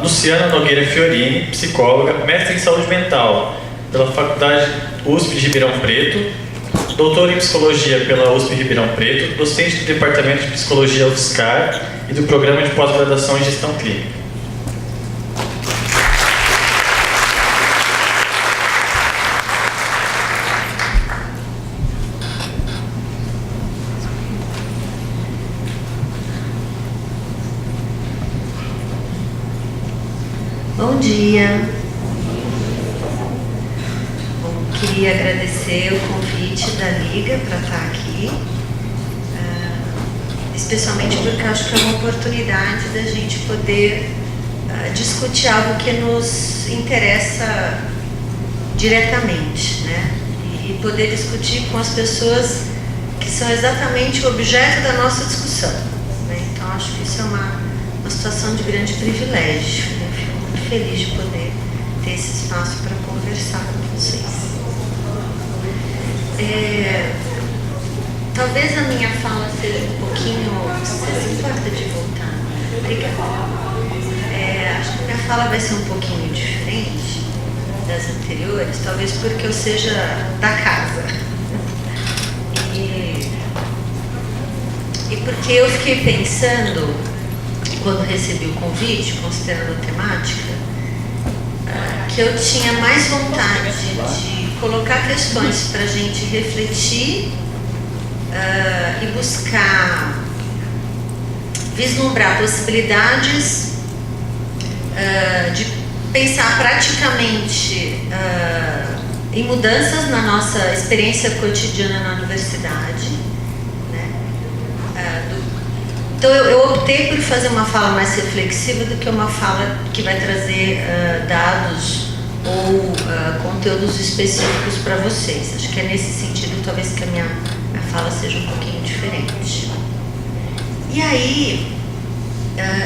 Luciana Nogueira Fiorini, psicóloga, mestre em saúde mental pela Faculdade USP de Ribeirão Preto, doutora em psicologia pela USP Ribeirão Preto, docente do Departamento de Psicologia UFSCar e do Programa de Pós-Graduação em Gestão Clínica. Bom dia. Bom, queria agradecer o convite da Liga para estar aqui, especialmente porque acho que é uma oportunidade da gente poder discutir algo que nos interessa diretamente, né? E poder discutir com as pessoas que são exatamente o objeto da nossa discussão, né? Então acho que isso é uma situação de grande privilégio, né? Feliz de poder ter esse espaço para conversar com vocês. Talvez a minha fala seja um pouquinho... Você se importa de voltar? Obrigada. Acho que a minha fala vai ser um pouquinho diferente das anteriores, talvez porque eu seja da casa. E porque eu fiquei pensando, quando recebi o convite, considerando a temática, que eu tinha mais vontade de colocar questões para a gente refletir e buscar vislumbrar possibilidades de pensar praticamente em mudanças na nossa experiência cotidiana na universidade, né? Então eu optei por fazer uma fala mais reflexiva do que uma fala que vai trazer dados ou conteúdos específicos para vocês. Acho que é nesse sentido talvez que a minha fala seja um pouquinho diferente. E aí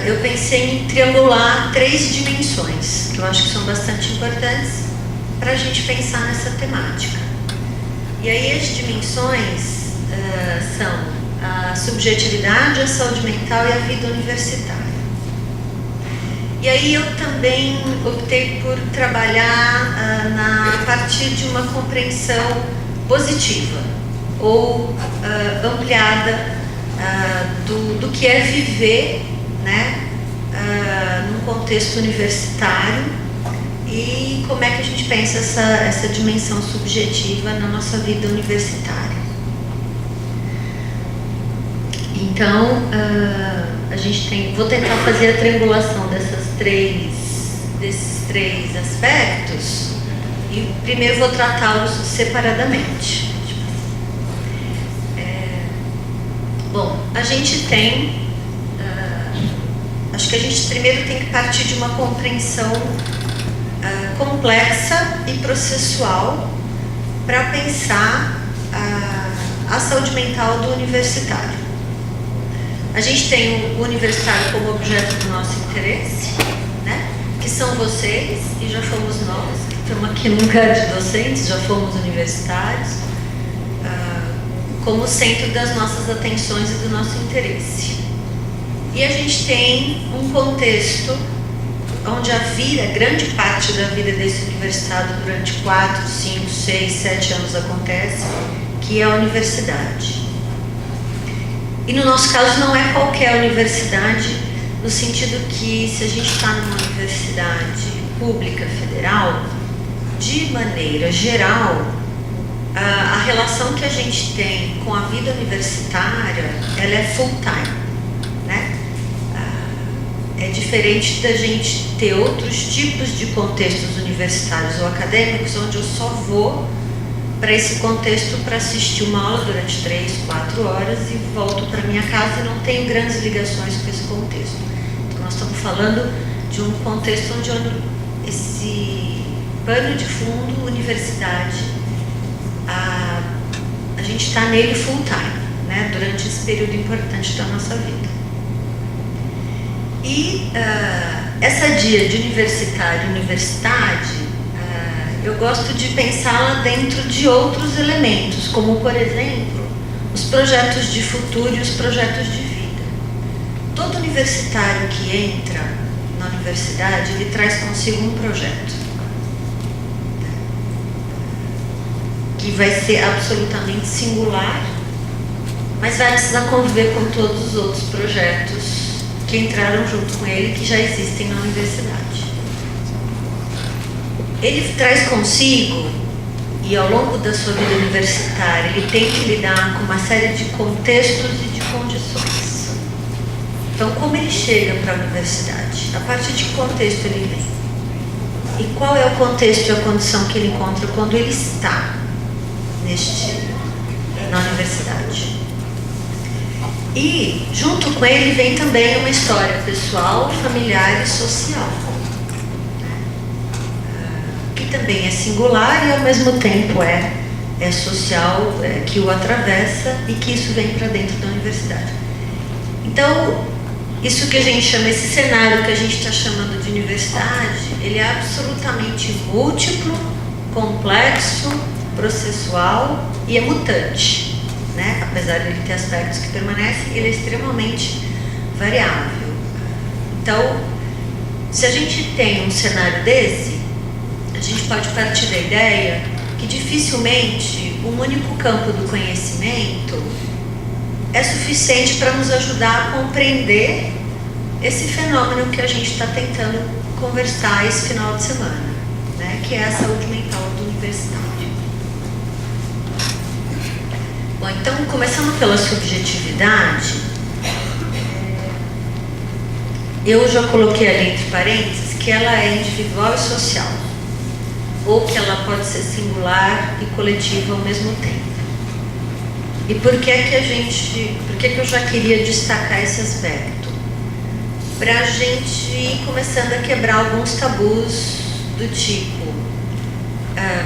eu pensei em triangular 3 dimensões que eu acho que são bastante importantes para a gente pensar nessa temática. E aí as dimensões são a subjetividade, a saúde mental e a vida universitária. E aí eu também optei por trabalhar a partir de uma compreensão positiva ou ampliada do que é viver, né, num contexto universitário e como é que a gente pensa essa dimensão subjetiva na nossa vida universitária. Então, a gente vou tentar fazer a triangulação desses três aspectos e primeiro vou tratá-los separadamente. Bom, a gente tem, acho que a gente primeiro tem que partir de uma compreensão complexa e processual para pensar a saúde mental do universitário. A gente tem o universitário como objeto do nosso interesse, né? Que são vocês, e já fomos nós, que estamos aqui no lugar de docentes, já fomos universitários, como centro das nossas atenções e do nosso interesse. E a gente tem um contexto onde grande parte da vida desse universitário durante 4, 5, 6, 7 anos acontece, que é a universidade. E no nosso caso não é qualquer universidade, no sentido que se a gente está numa universidade pública federal, de maneira geral, a relação que a gente tem com a vida universitária, ela é full time, né? É diferente da gente ter outros tipos de contextos universitários ou acadêmicos, onde eu só vou para esse contexto para assistir uma aula durante 3, 4 horas e volto para minha casa e não tenho grandes ligações com esse contexto. Então nós estamos falando de um contexto onde esse pano de fundo, universidade, a gente está nele full time, né, durante esse período importante da nossa vida. E essa dia de universitário e universidade, eu gosto de pensá-la dentro de outros elementos, como, por exemplo, os projetos de futuro e os projetos de vida. Todo universitário que entra na universidade, ele traz consigo um projeto que vai ser absolutamente singular, mas vai precisar conviver com todos os outros projetos que entraram junto com ele, que já existem na universidade. Ele traz consigo, e ao longo da sua vida universitária, ele tem que lidar com uma série de contextos e de condições. Então, como ele chega para a universidade? A partir de que contexto ele vem? E qual é o contexto e a condição que ele encontra quando ele está na universidade? E, junto com ele, vem também uma história pessoal, familiar e social, que também é singular e, ao mesmo tempo, é social, que o atravessa e que isso vem para dentro da universidade. Então, isso que a gente chama, esse cenário que a gente está chamando de universidade, ele é absolutamente múltiplo, complexo, processual e é mutante. Né? Apesar de ele ter aspectos que permanecem, ele é extremamente variável. Então, se a gente tem um cenário desse, a gente pode partir da ideia que dificilmente um único campo do conhecimento é suficiente para nos ajudar a compreender esse fenômeno que a gente está tentando conversar esse final de semana, né? Que é a saúde mental do universitário. Bom, então, começando pela subjetividade, eu já coloquei ali entre parênteses que ela é individual e social, ou que ela pode ser singular e coletiva ao mesmo tempo. E por que eu já queria destacar esse aspecto? Para a gente ir começando a quebrar alguns tabus do tipo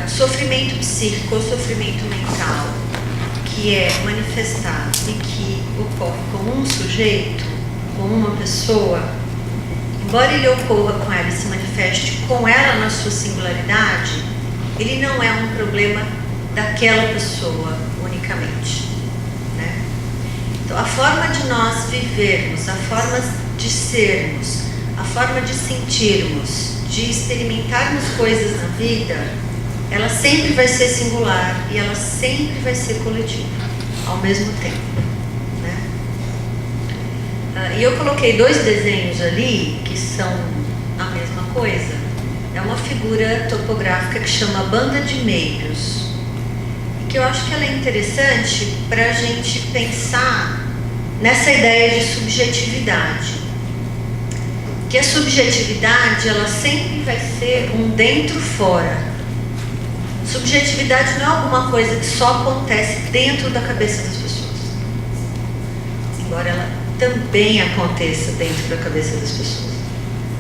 sofrimento psíquico ou sofrimento mental, que é manifestado e que ocorre com um sujeito, com uma pessoa, embora ele ocorra com ela e se manifeste com ela na sua singularidade, ele não é um problema daquela pessoa unicamente, né? Então, a forma de nós vivermos, a forma de sermos, a forma de sentirmos, de experimentarmos coisas na vida, ela sempre vai ser singular e ela sempre vai ser coletiva, ao mesmo tempo, né? E eu coloquei 2 desenhos ali, que são a mesma coisa. É uma figura topográfica que chama Banda de Meiros, e que eu acho que ela é interessante para a gente pensar nessa ideia de subjetividade. Que a subjetividade, ela sempre vai ser um dentro-fora. Subjetividade não é alguma coisa que só acontece dentro da cabeça das pessoas, embora ela também aconteça dentro da cabeça das pessoas,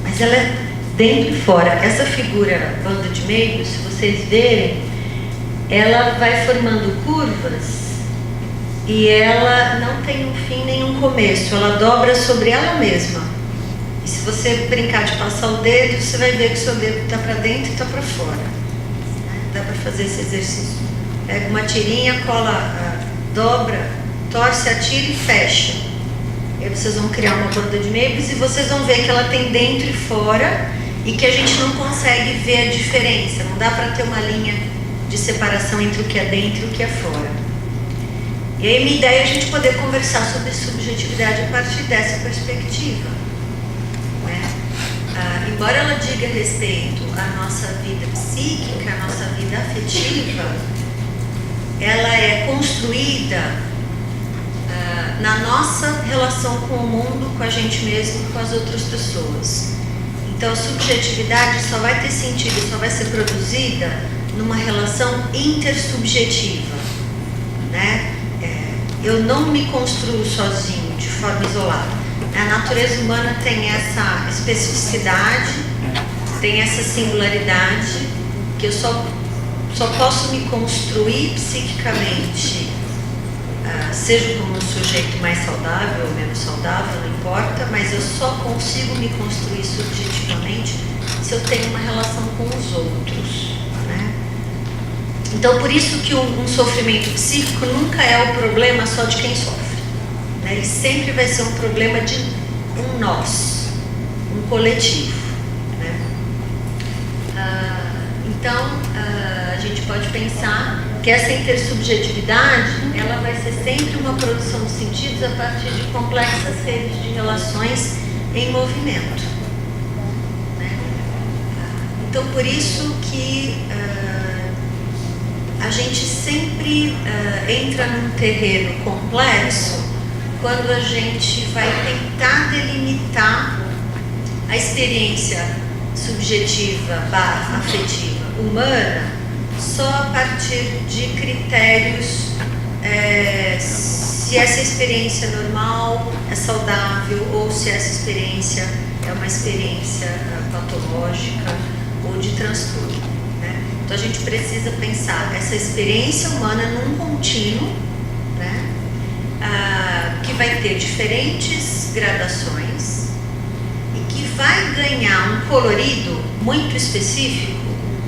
mas ela é dentro e fora. Essa figura Banda de Meiros, se vocês verem, ela vai formando curvas e ela não tem um fim nem um começo, ela dobra sobre ela mesma. E se você brincar de passar o dedo, você vai ver que o seu dedo está para dentro e está para fora. Dá para fazer esse exercício. Pega uma tirinha, cola, dobra, torce a tira e fecha. E aí vocês vão criar uma banda de meios e vocês vão ver que ela tem dentro e fora e que a gente não consegue ver a diferença. Não dá para ter uma linha de separação entre o que é dentro e o que é fora. E aí minha ideia é a gente poder conversar sobre subjetividade a partir dessa perspectiva, né? Embora ela diga respeito à nossa vida psíquica, à nossa vida afetiva, ela é construída na nossa relação com o mundo, com a gente mesmo, com as outras pessoas. Então a subjetividade só vai ter sentido, só vai ser produzida numa relação intersubjetiva, né? Eu não me construo sozinho, de forma isolada. A natureza humana tem essa especificidade, tem essa singularidade, que eu só posso me construir psiquicamente, seja como um sujeito mais saudável ou menos saudável, não importa, mas eu só consigo me construir subjetivamente se eu tenho uma relação com os outros, né? Então, por isso que um sofrimento psíquico nunca é o problema só de quem sofre, né? Ele sempre vai ser um problema de um nós, um coletivo, né? Então, a gente pode pensar que essa intersubjetividade, ela vai ser sempre uma produção de sentidos a partir de complexas redes de relações em movimento, né? Então, por isso que a gente sempre entra num terreno complexo quando a gente vai tentar delimitar a experiência subjetiva / afetiva humana só a partir de critérios se essa experiência é normal, é saudável, ou se essa experiência é uma experiência patológica ou de transtorno, né? Então a gente precisa pensar essa experiência humana num contínuo, né? Que vai ter diferentes gradações e que vai ganhar um colorido muito específico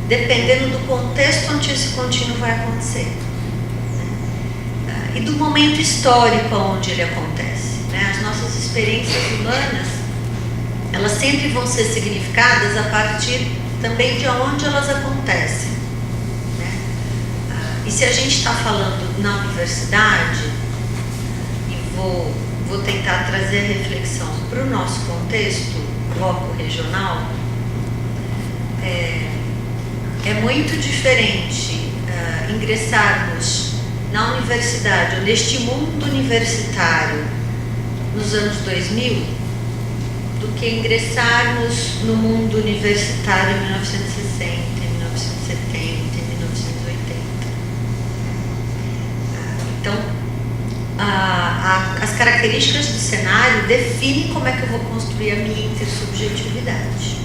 dependendo do contexto onde esse contínuo vai acontecer, né? E do momento histórico onde ele acontece, né? As nossas experiências humanas, elas sempre vão ser significadas a partir também de onde elas acontecem, né? E se a gente está falando na universidade, e vou tentar trazer a reflexão para o nosso contexto loco regional, é muito diferente ingressarmos na universidade, ou neste mundo universitário, nos anos 2000, do que ingressarmos no mundo universitário em 1960, em 1970, em 1980. Então, as características do cenário definem como é que eu vou construir a minha intersubjetividade.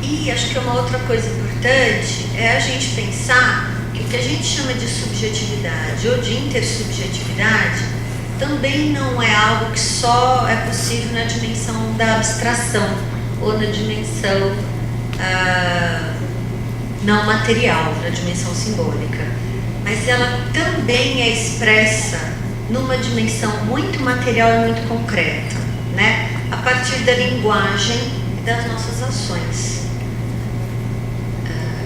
E acho que uma outra coisa importante é a gente pensar que o que a gente chama de subjetividade ou de intersubjetividade também não é algo que só é possível na dimensão da abstração ou na dimensão não material, na dimensão simbólica. Mas ela também é expressa numa dimensão muito material e muito concreta, né? A partir da linguagem e das nossas ações.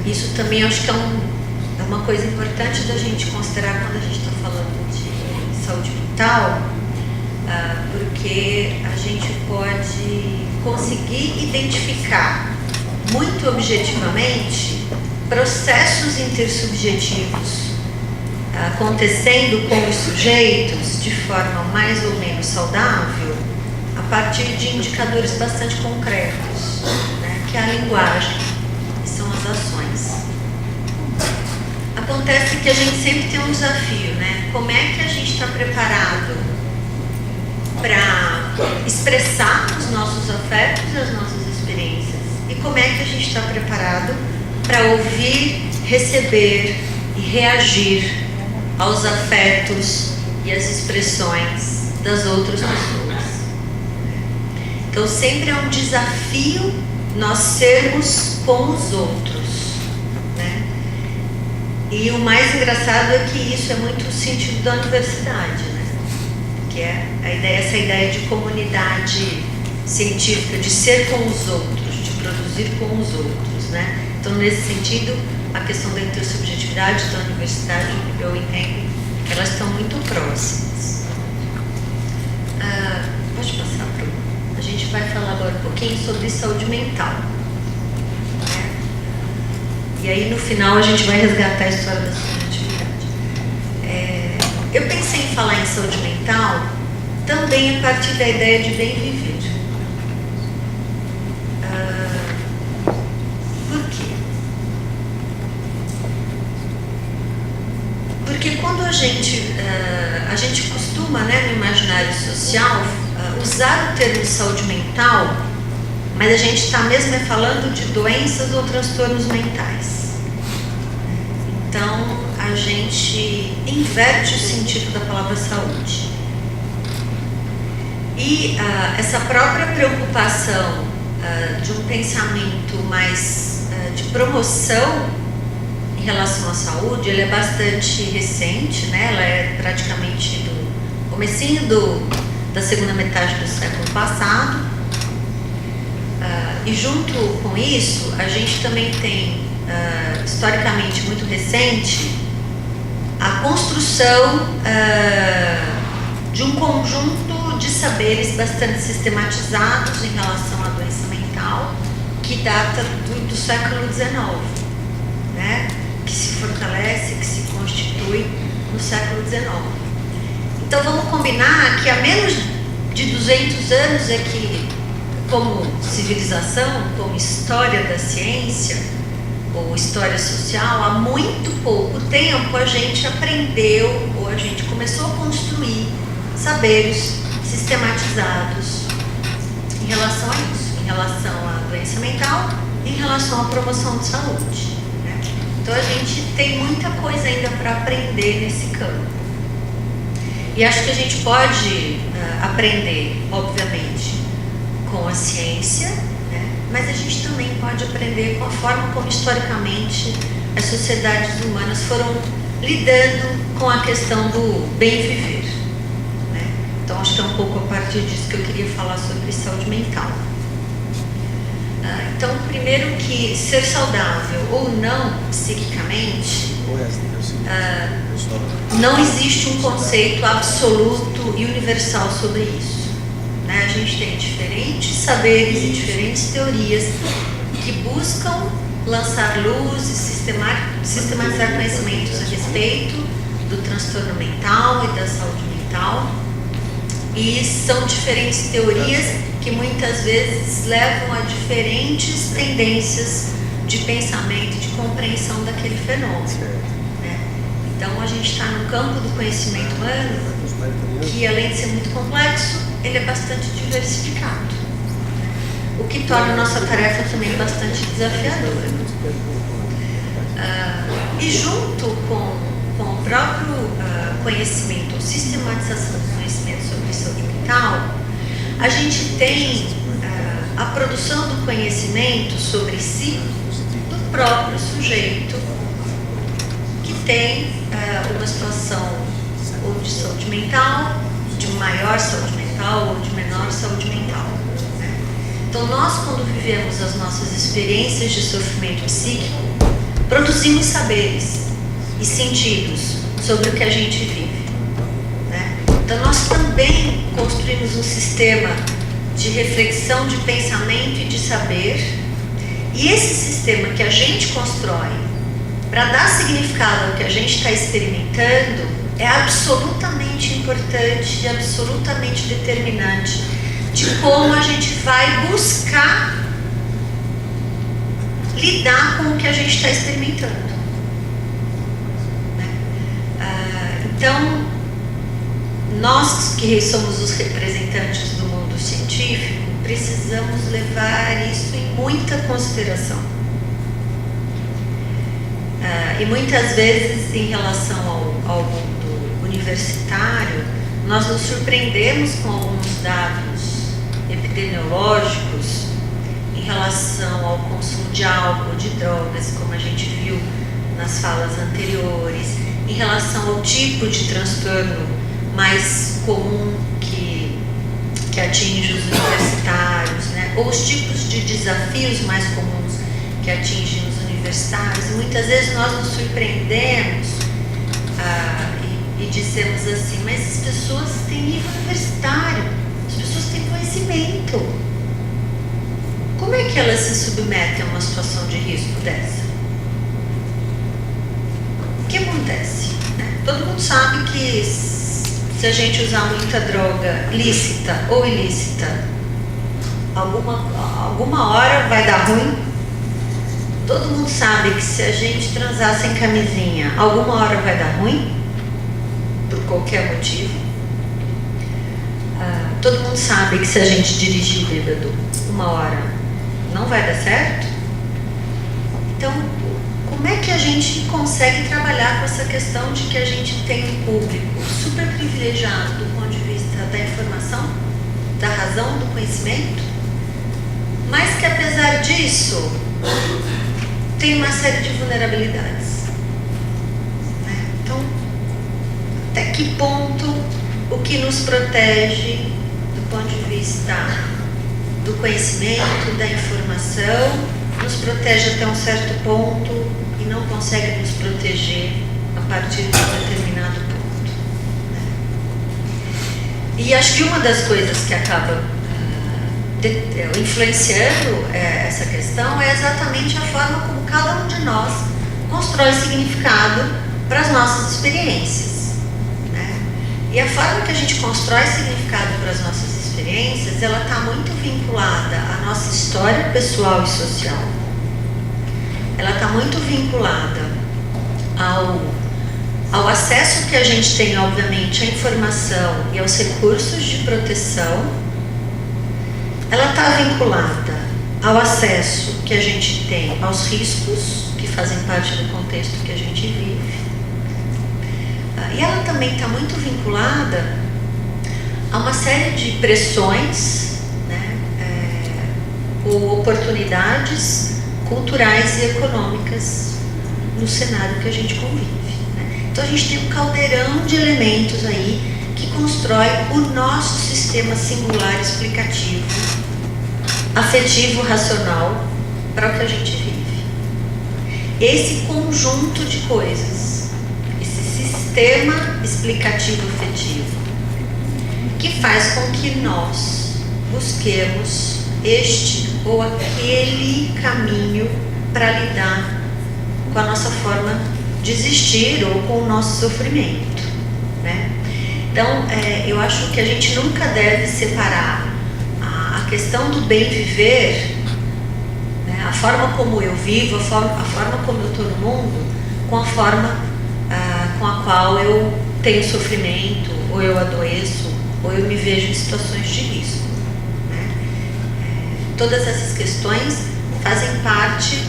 Isso também acho que é uma coisa importante da gente considerar quando a gente está falando de saúde mental, porque a gente pode conseguir identificar muito objetivamente processos intersubjetivos acontecendo com os sujeitos de forma mais ou menos saudável a partir de indicadores bastante concretos, né, que é a linguagem, que são as ações. Acontece que a gente sempre tem um desafio, né? Como é que a gente está preparado para expressar os nossos afetos e as nossas experiências? E como é que a gente está preparado para ouvir, receber e reagir aos afetos e às expressões das outras pessoas? Então sempre é um desafio nós sermos com os outros, né? E o mais engraçado é que isso é muito o sentido da universidade, né? Que é essa ideia de comunidade científica, de ser com os outros, de produzir com os outros, né? Então, nesse sentido, a questão da intersubjetividade da universidade, eu entendo que elas estão muito próximas. Pode passar para a gente vai falar agora um pouquinho sobre saúde mental, né? E aí, no final, a gente vai resgatar a história da subjetividade. Eu pensei em falar em saúde mental também a partir da ideia de bem viver. Por quê? Porque quando a gente costuma, né, no imaginário social, usar o termo saúde mental, mas a gente está mesmo falando de doenças ou transtornos mentais. Então, a gente inverte o sentido da palavra saúde. E essa própria preocupação de um pensamento mais de promoção em relação à saúde, ela é bastante recente, né? Ela é praticamente do comecinho da segunda metade do século passado, E junto com isso, a gente também tem, historicamente muito recente, a construção de um conjunto de saberes bastante sistematizados em relação à doença mental, que data do século XIX, né? Que se fortalece, que se constitui no século XIX. Então vamos combinar que há menos de 200 anos é que, como civilização, como história da ciência, ou história social, há muito pouco tempo a gente aprendeu, ou a gente começou a construir saberes sistematizados em relação a isso, em relação à doença mental, em relação à promoção de saúde, né? Então a gente tem muita coisa ainda para aprender nesse campo. E acho que a gente pode aprender, obviamente, com a ciência, né? Mas a gente também pode aprender com a forma como historicamente as sociedades humanas foram lidando com a questão do bem viver, né? Então acho que é um pouco a partir disso que eu queria falar sobre saúde mental. Então, primeiro que ser saudável ou não psiquicamente, não existe um conceito absoluto e universal sobre isso, né? A gente tem diferentes saberes e diferentes teorias que buscam lançar luz e sistematizar conhecimentos a respeito do transtorno mental e da saúde mental. E são diferentes teorias que muitas vezes levam a diferentes tendências de pensamento e de compreensão daquele fenômeno, né? Então a gente está no campo do conhecimento humano que, além de ser muito complexo, ele é bastante diversificado, o que torna a nossa tarefa também bastante desafiadora. E junto com o próprio conhecimento, sistematização do conhecimento sobre saúde mental, a gente tem a produção do conhecimento sobre si, do próprio sujeito, que tem uma situação ou de saúde mental, de maior saúde mental ou de menor saúde mental, né? Então nós, quando vivemos as nossas experiências de sofrimento psíquico, produzimos saberes e sentidos sobre o que a gente vive, né? Então nós também construímos um sistema de reflexão, de pensamento e de saber, e esse sistema que a gente constrói para dar significado ao que a gente está experimentando é absolutamente importante e absolutamente determinante de como a gente vai buscar lidar com o que a gente está experimentando, né? Então, nós que somos os representantes do mundo científico, precisamos levar isso em muita consideração. E muitas vezes, em relação ao mundo universitário, nós nos surpreendemos com alguns dados epidemiológicos em relação ao consumo de álcool, de drogas, como a gente viu nas falas anteriores, em relação ao tipo de transtorno mais comum que atinge os universitários, né? Ou os tipos de desafios mais comuns que atingem os universitários. E muitas vezes nós nos surpreendemos e dizemos assim, mas as pessoas têm nível universitário, as pessoas têm conhecimento. Como é que elas se submetem a uma situação de risco dessa? O que acontece, né? Todo mundo sabe que se a gente usar muita droga lícita ou ilícita, alguma hora vai dar ruim. Todo mundo sabe que se a gente transar sem camisinha, alguma hora vai dar ruim, por qualquer motivo. Todo mundo sabe que se a gente dirigir bêbado, uma hora não vai dar certo. Então, como é que a gente consegue trabalhar com essa questão de que a gente tem um público super privilegiado do ponto de vista da informação, da razão, do conhecimento, mas que apesar disso tem uma série de vulnerabilidades, né? Então, até que ponto o que nos protege do ponto de vista do conhecimento, da informação, nos protege até um certo ponto e não consegue nos proteger a partir de um determinado ponto, né? E acho que uma das coisas que acaba influenciando essa questão é exatamente a forma como cada um de nós constrói significado para as nossas experiências, né? E a forma que a gente constrói significado para as nossas experiências, ela está muito vinculada à nossa história pessoal e social. Ela está muito vinculada ao acesso que a gente tem, obviamente, à informação e aos recursos de proteção. Ela está vinculada ao acesso que a gente tem aos riscos que fazem parte do contexto que a gente vive. E ela também está muito vinculada a uma série de pressões, né, ou oportunidades culturais e econômicas no cenário que a gente convive, né? Então a gente tem um caldeirão de elementos aí que constrói o nosso sistema singular explicativo, afetivo, racional, para o que a gente vive. Esse conjunto de coisas, esse sistema explicativo afetivo, que faz com que nós busquemos este ou aquele caminho para lidar com a nossa forma de existir ou com o nosso sofrimento, né? Então, eu acho que a gente nunca deve separar a questão do bem viver, né, a forma como eu vivo, a forma como eu estou no mundo, com a forma com a qual eu tenho sofrimento, ou eu adoeço, ou eu me vejo em situações de risco, né? Todas essas questões fazem parte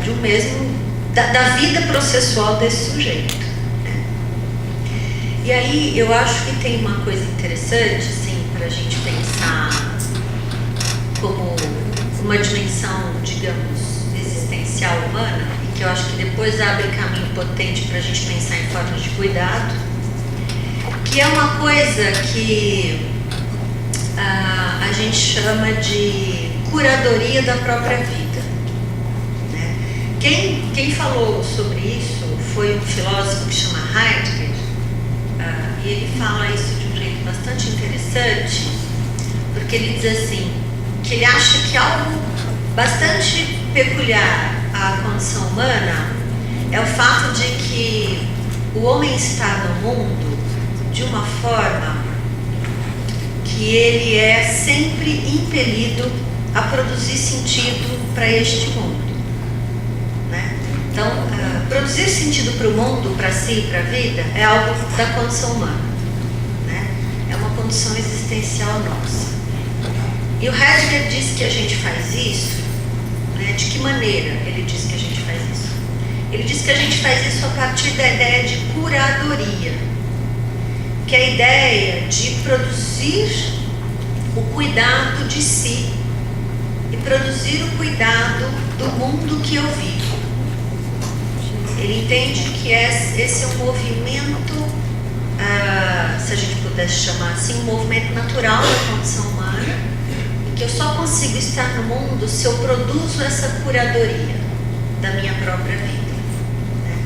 de um mesmo, da vida processual desse sujeito, né? E aí eu acho que tem uma coisa interessante, assim, para a gente pensar como uma dimensão, digamos, existencial humana, e que eu acho que depois abre caminho potente para a gente pensar em formas de cuidado, que é uma coisa que a gente chama de curadoria da própria vida, né? Quem falou sobre isso foi um filósofo que chama Heidegger, e ele fala isso de um jeito bastante interessante, porque ele diz assim, que ele acha que algo bastante peculiar à condição humana é o fato de que o homem está no mundo de uma forma que ele é sempre impelido a produzir sentido para este mundo, né? Então, produzir sentido para o mundo, para si e para a vida, é algo da condição humana, né? É uma condição existencial nossa. E o Heidegger diz que a gente faz isso, né? De que maneira ele diz que a gente faz isso? Ele diz que a gente faz isso a partir da ideia de curadoria, que é a ideia de produzir o cuidado de si e produzir o cuidado do mundo que eu vivo. Ele entende que esse é um movimento, se a gente pudesse chamar assim, um movimento natural da condição humana, e que eu só consigo estar no mundo se eu produzo essa curadoria da minha própria vida, né?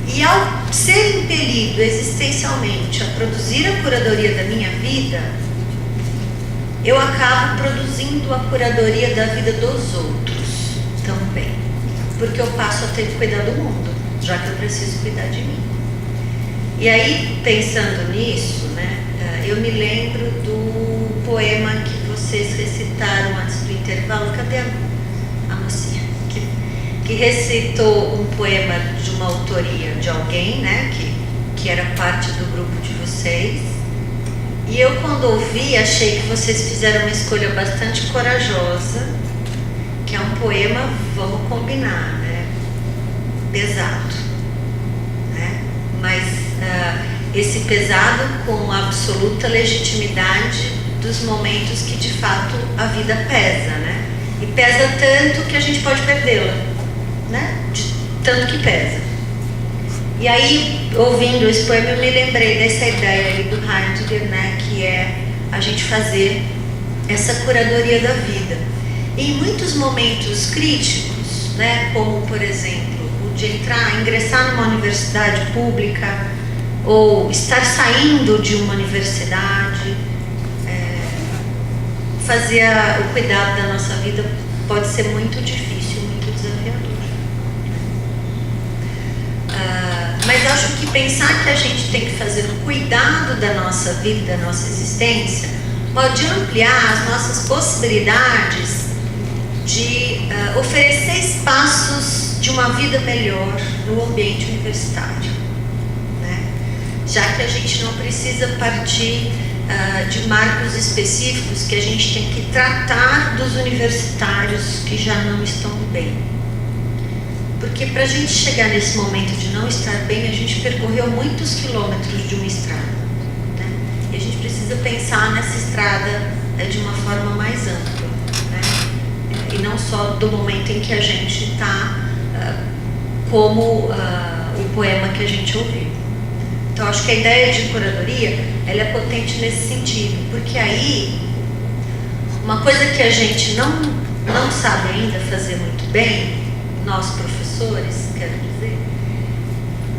E ao ser impelido existencialmente a produzir a curadoria da minha vida, eu acabo produzindo a curadoria da vida dos outros também, porque eu passo a ter que cuidar do mundo, já que eu preciso cuidar de mim. E aí, pensando nisso, né, eu me lembro do poema que vocês recitaram antes do intervalo. Cadê a mocinha? Que recitou um poema de uma autoria de alguém, né, que era parte do grupo de vocês. E eu, quando ouvi, achei que vocês fizeram uma escolha bastante corajosa, que é um poema, vamos combinar, né, pesado, né, mas esse pesado com absoluta legitimidade dos momentos que de fato a vida pesa, né, e pesa tanto que a gente pode perdê-la, né, de tanto que pesa. E aí, ouvindo esse poema, eu me lembrei dessa ideia aí do Heidegger, né, que é a gente fazer essa curadoria da vida. E em muitos momentos críticos, né, como por exemplo o de ingressar numa universidade pública ou estar saindo de uma universidade, fazer o cuidado da nossa vida pode ser muito difícil, muito desafiador. Mas acho que pensar que a gente tem que fazer o cuidado da nossa vida, da nossa existência, pode ampliar as nossas possibilidades de oferecer espaços de uma vida melhor no ambiente universitário, né? Já que a gente não precisa partir de marcos específicos que a gente tem que tratar dos universitários que já não estão bem. Porque para a gente chegar nesse momento de não estar bem, a gente percorreu muitos quilômetros de uma estrada, né? E a gente precisa pensar nessa estrada de uma forma mais ampla, né? E não só do momento em que a gente está, como o poema que a gente ouviu. Então, acho que a ideia de curadoria, ela é potente nesse sentido, porque aí, uma coisa que a gente não sabe ainda fazer muito bem, nós professores, quero dizer,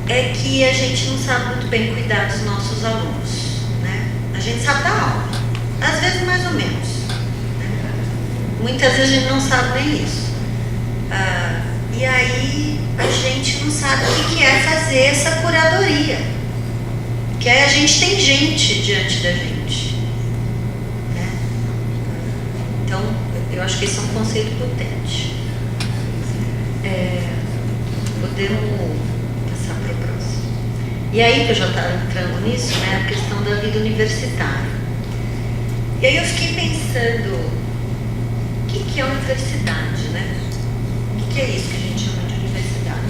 é que a gente não sabe muito bem cuidar dos nossos alunos, né? A gente sabe dar aula, às vezes mais ou menos, né? Muitas vezes a gente não sabe nem isso. E aí a gente não sabe o que é fazer essa curadoria. Que a gente tem gente diante da gente, né? Então, eu acho que esse é um conceito potente. Podemos passar para o próximo. E aí que eu já estava entrando nisso, né? A questão da vida universitária. E aí eu fiquei pensando, o que é universidade, né? O que é isso que a gente chama de universidade?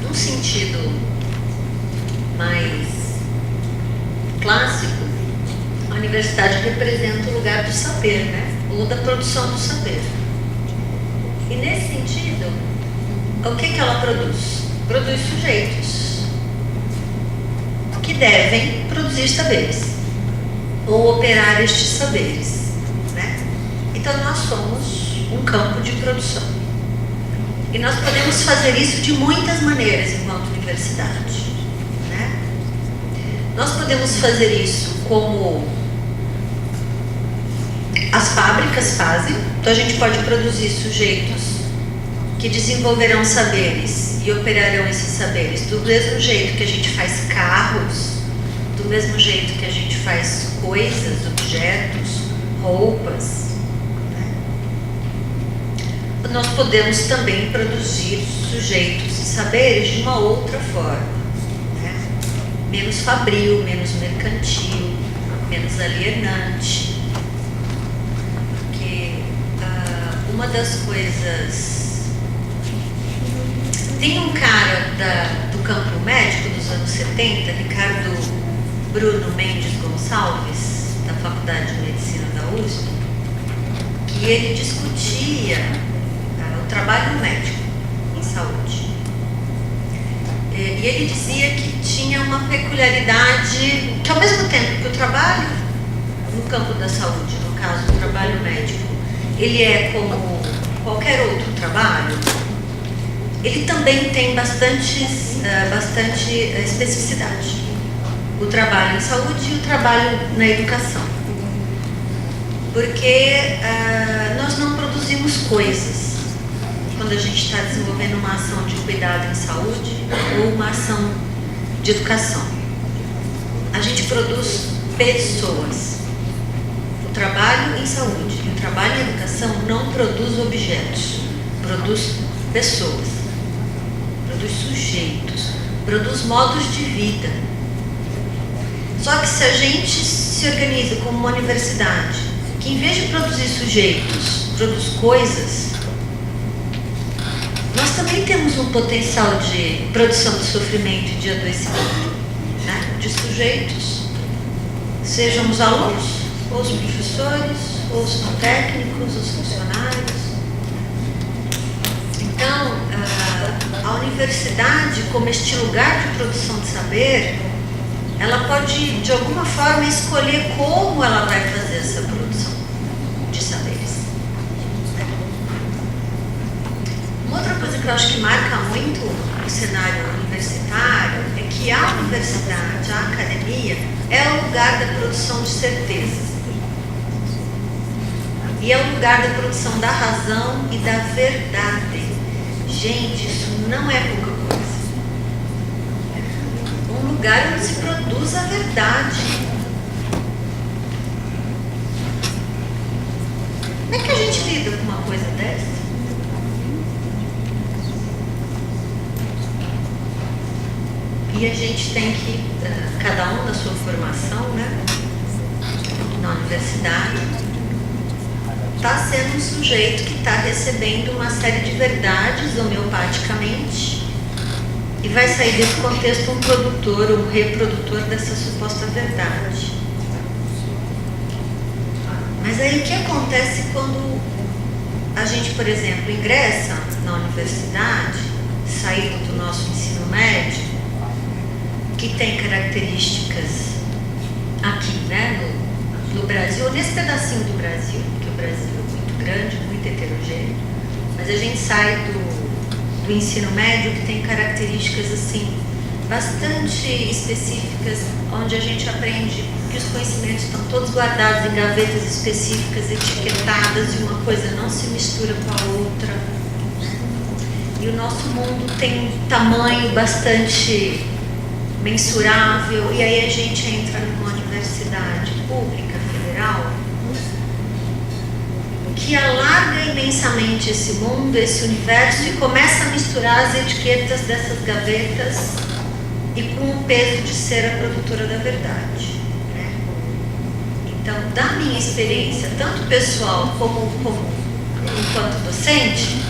Num sentido mais clássico, a universidade representa o lugar do saber, né? Ou da produção do saber. E nesse sentido, o que ela produz? Produz sujeitos que devem produzir saberes ou operar estes saberes, né? Então nós somos um campo de produção. E nós podemos fazer isso de muitas maneiras enquanto universidade, né? Nós podemos fazer isso como as fábricas fazem. Então a gente pode produzir sujeitos que desenvolverão saberes e operarão esses saberes do mesmo jeito que a gente faz carros, do mesmo jeito que a gente faz coisas, objetos, roupas, né? Nós podemos também produzir sujeitos e saberes de uma outra forma, né? Menos fabril, menos mercantil, menos alienante. Uma das coisas... Tem um cara do campo médico dos anos 70, Ricardo Bruno Mendes Gonçalves, da Faculdade de Medicina da USP, que ele discutia o trabalho médico em saúde. E ele dizia que tinha uma peculiaridade, que ao mesmo tempo que o trabalho no campo da saúde, no caso o trabalho médico, ele é como qualquer outro trabalho, ele também tem bastante especificidade. O trabalho em saúde e o trabalho na educação. Porque nós não produzimos coisas quando a gente está desenvolvendo uma ação de cuidado em saúde ou uma ação de educação. A gente produz pessoas. O trabalho em saúde e o trabalho em educação não produz objetos, produz pessoas, produz sujeitos, produz modos de vida. Só que se a gente se organiza como uma universidade, que em vez de produzir sujeitos, produz coisas, nós também temos um potencial de produção de sofrimento e de adoecimento, né? De sujeitos, sejam os alunos, ou os professores, ou os técnicos, os funcionários. Então, a universidade, como este lugar de produção de saber, ela pode, de alguma forma, escolher como ela vai fazer essa produção de saberes. Uma outra coisa que eu acho que marca muito o cenário universitário é que a universidade, a academia, é o lugar da produção de certezas. E é o lugar da produção da razão e da verdade. Gente, isso não é pouca coisa. Um lugar onde se produz a verdade. Como é que a gente lida com uma coisa dessa? E a gente tem que, cada um na sua formação, né, na universidade, está sendo um sujeito que está recebendo uma série de verdades homeopaticamente e vai sair desse contexto um produtor, um reprodutor dessa suposta verdade. Mas aí o que acontece quando a gente, por exemplo, ingressa na universidade, saindo do nosso ensino médio, que tem características aqui, né, no Brasil, nesse pedacinho do Brasil, porque o Brasil é muito grande, muito heterogêneo, mas a gente sai do ensino médio que tem características assim bastante específicas, onde a gente aprende que os conhecimentos estão todos guardados em gavetas específicas, etiquetadas, e uma coisa não se mistura com a outra. E o nosso mundo tem um tamanho bastante mensurável, e aí a gente entra numa universidade pública, federal, que alarga imensamente esse mundo, esse universo, e começa a misturar as etiquetas dessas gavetas e com o peso de ser a produtora da verdade, né? Então, da minha experiência, tanto pessoal como enquanto docente,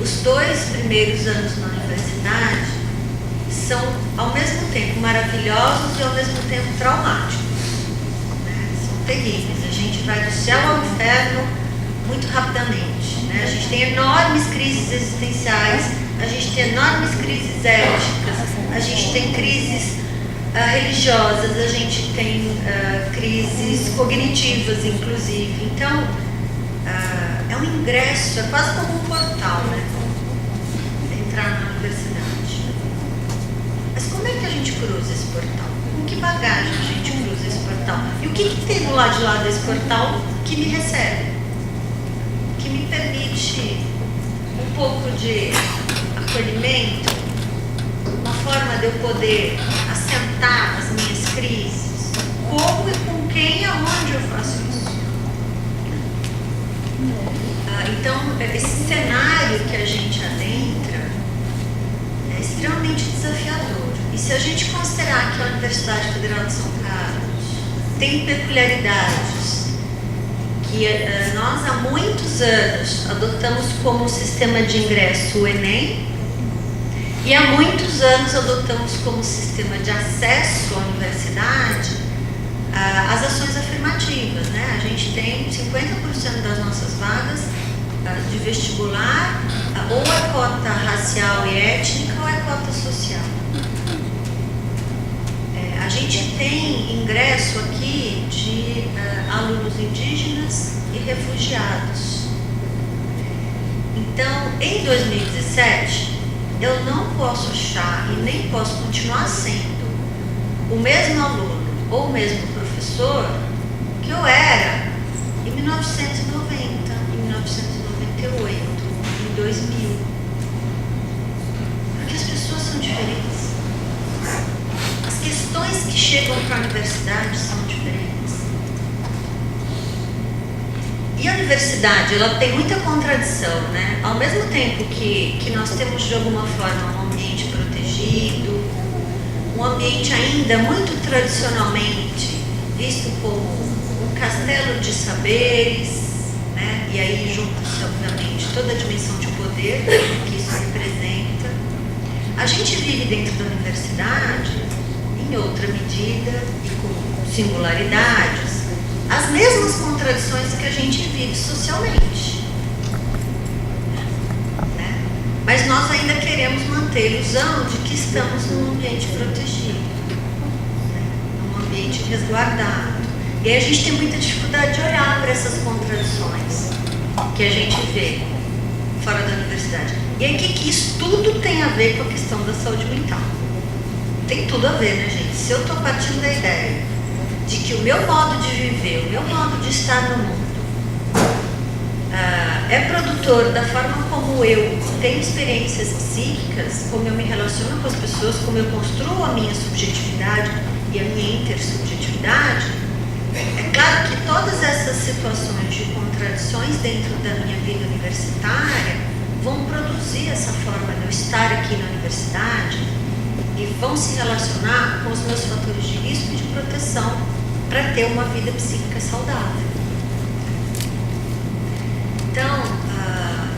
os 2 primeiros anos na universidade são, ao mesmo tempo, maravilhosos e, ao mesmo tempo, traumáticos. Né? São terríveis. A gente vai do céu ao inferno muito rapidamente. Né? A gente tem enormes crises existenciais, a gente tem enormes crises éticas, a gente tem crises religiosas, a gente tem crises cognitivas, inclusive. Então, é um ingresso, é quase como um portal, né? Entrar na universidade. Mas como é que a gente cruza esse portal? Com que bagagem a gente cruza esse portal? E o que tem do lado de lá desse portal que me recebe? Que me permite um pouco de acolhimento, uma forma de eu poder assentar as minhas crises? Como e com quem e aonde eu faço isso? Então, esse cenário que a gente adentra é extremamente desafiador. E se a gente considerar que a Universidade Federal de São Carlos tem peculiaridades que nós há muitos anos adotamos como sistema de ingresso o Enem, e há muitos anos adotamos como sistema de acesso à universidade as ações afirmativas, né? A gente tem 50% das nossas vagas de vestibular, ou é cota racial e étnica ou é cota social. A gente tem ingresso aqui de alunos indígenas e refugiados. Então, em 2017, eu não posso achar e nem posso continuar sendo o mesmo aluno ou o mesmo professor que eu era em 1990, em 1998, em 2000. Porque as pessoas são diferentes. As questões que chegam para a universidade são diferentes. E a universidade, ela tem muita contradição, né? Ao mesmo tempo que nós temos, de alguma forma, um ambiente protegido, um ambiente ainda muito tradicionalmente visto como um castelo de saberes, né? E aí junta-se, obviamente, toda a dimensão de poder que isso representa. A gente vive dentro da universidade, em outra medida e com singularidades, as mesmas contradições que a gente vive socialmente, né? Mas nós ainda queremos manter a ilusão de que estamos num ambiente protegido. resguardado. E aí a gente tem muita dificuldade de olhar para essas contradições que a gente vê fora da universidade. E aí o que isso tudo tem a ver com a questão da saúde mental? Tem tudo a ver, né, gente? Se eu estou partindo da ideia de que o meu modo de viver, o meu modo de estar no mundo é produtor da forma como eu tenho experiências psíquicas, como eu me relaciono com as pessoas, como eu construo a minha subjetividade e a minha intersubjetividade, é claro que todas essas situações de contradições dentro da minha vida universitária vão produzir essa forma de eu estar aqui na universidade e vão se relacionar com os meus fatores de risco e de proteção para ter uma vida psíquica saudável. Então,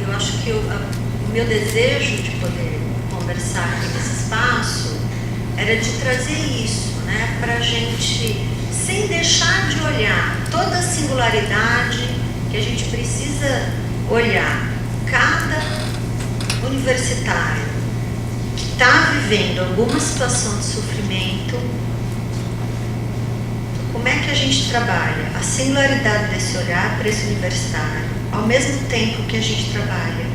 eu acho que o meu desejo de poder conversar aqui nesse espaço era de trazer isso, né, para a gente, sem deixar de olhar toda a singularidade que a gente precisa olhar. Cada universitário que está vivendo alguma situação de sofrimento, como é que a gente trabalha a singularidade desse olhar para esse universitário, ao mesmo tempo que a gente trabalha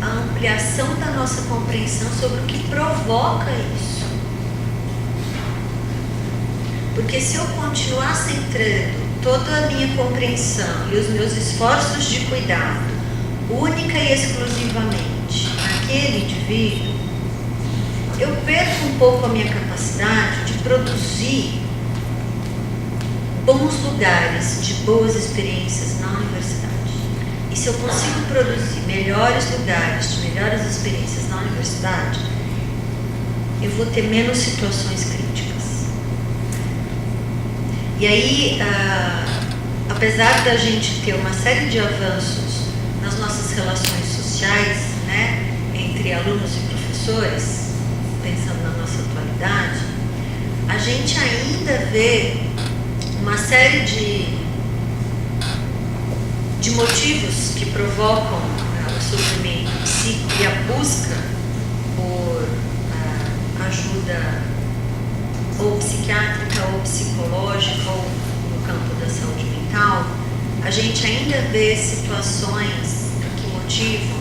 a ampliação da nossa compreensão sobre o que provoca isso. Porque se eu continuar centrando toda a minha compreensão e os meus esforços de cuidado única e exclusivamente naquele indivíduo, eu perco um pouco a minha capacidade de produzir bons lugares de boas experiências na universidade. E se eu consigo produzir melhores lugares de melhores experiências na universidade, eu vou ter menos situações críticas. E aí, apesar da gente ter uma série de avanços nas nossas relações sociais, né, entre alunos e professores, pensando na nossa atualidade, a gente ainda vê uma série de motivos que provocam o sofrimento psíquico e a busca por ajuda ou psiquiátrica ou psicológica ou no campo da saúde mental. A gente ainda vê situações que motivam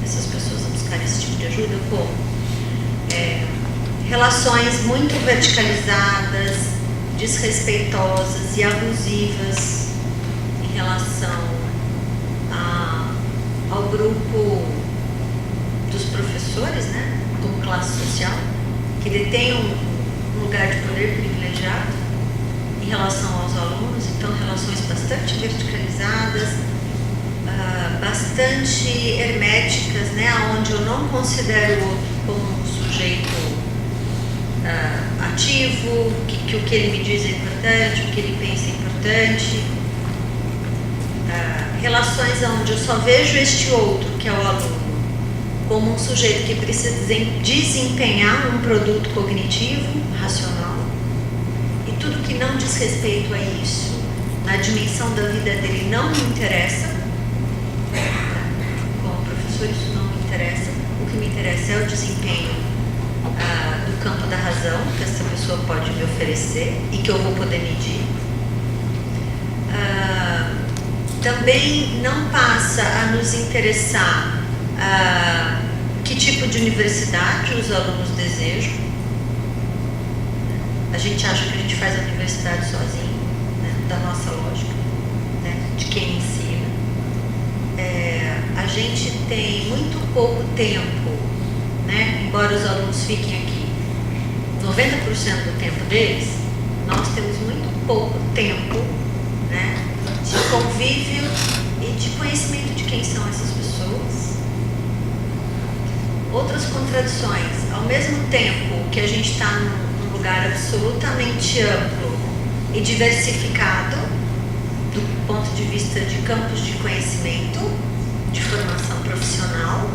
essas pessoas a buscar esse tipo de ajuda, como relações muito verticalizadas, desrespeitosas e abusivas em relação ao grupo dos professores, né, como classe social, que detém um lugar de poder privilegiado em relação aos alunos. Então, relações bastante verticalizadas, bastante herméticas, né, onde eu não considero o outro como um sujeito ativo, que o que ele me diz é importante, o que ele pensa é importante. Relações onde eu só vejo este outro, que é o aluno, como um sujeito que precisa desempenhar um produto cognitivo, racional, e tudo que não diz respeito a isso, na dimensão da vida dele, não me interessa. Como professor, isso não me interessa. O que me interessa é o desempenho do campo da razão que essa pessoa pode me oferecer e que eu vou poder medir. Também não passa a nos interessar que tipo de universidade os alunos desejam. A gente acha que a gente faz a universidade sozinho, né, da nossa lógica, né, de quem ensina. A gente tem muito pouco tempo, né, embora os alunos fiquem aqui 90% do tempo deles, nós temos muito pouco tempo, né, de convívio e de conhecimento de quem são essas pessoas. Outras contradições: ao mesmo tempo que a gente está num lugar absolutamente amplo e diversificado do ponto de vista de campos de conhecimento, de formação profissional,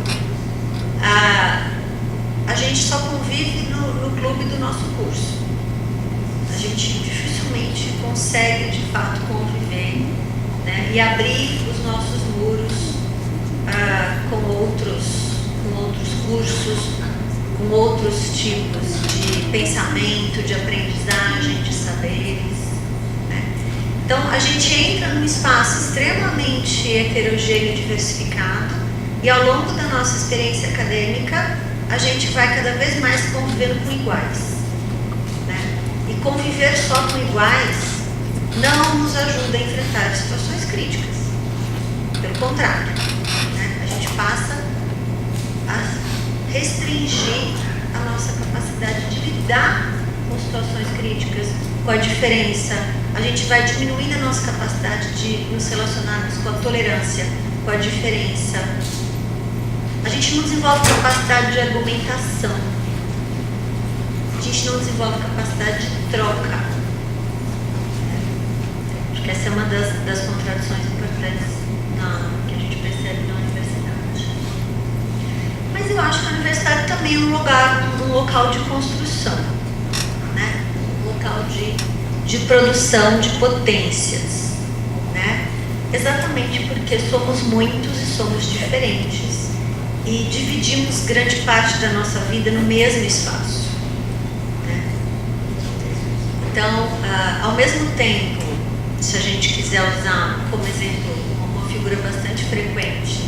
a gente só convive no clube do nosso curso. A gente dificilmente consegue de fato conviver, né, e abrir os nossos muros com outros cursos, com outros tipos de pensamento, de aprendizagem, de saberes. Então, a gente entra num espaço extremamente heterogêneo e diversificado, e ao longo da nossa experiência acadêmica, a gente vai cada vez mais convivendo com iguais, né? E conviver só com iguais não nos ajuda a enfrentar situações críticas. Pelo contrário, né? A gente passa a restringir a nossa capacidade de lidar com situações críticas, com a diferença. A gente vai diminuindo a nossa capacidade de nos relacionarmos com a tolerância, com a diferença. A gente não desenvolve capacidade de argumentação. A gente não desenvolve capacidade de troca. Acho que essa é uma das contradições importantes que a gente percebe na universidade. Mas eu acho que a universidade também é um local de construção, né? Um local de produção de potências, né? Exatamente porque somos muitos e somos diferentes e dividimos grande parte da nossa vida no mesmo espaço, né? Então, ao mesmo tempo, se a gente quiser usar como exemplo uma figura bastante frequente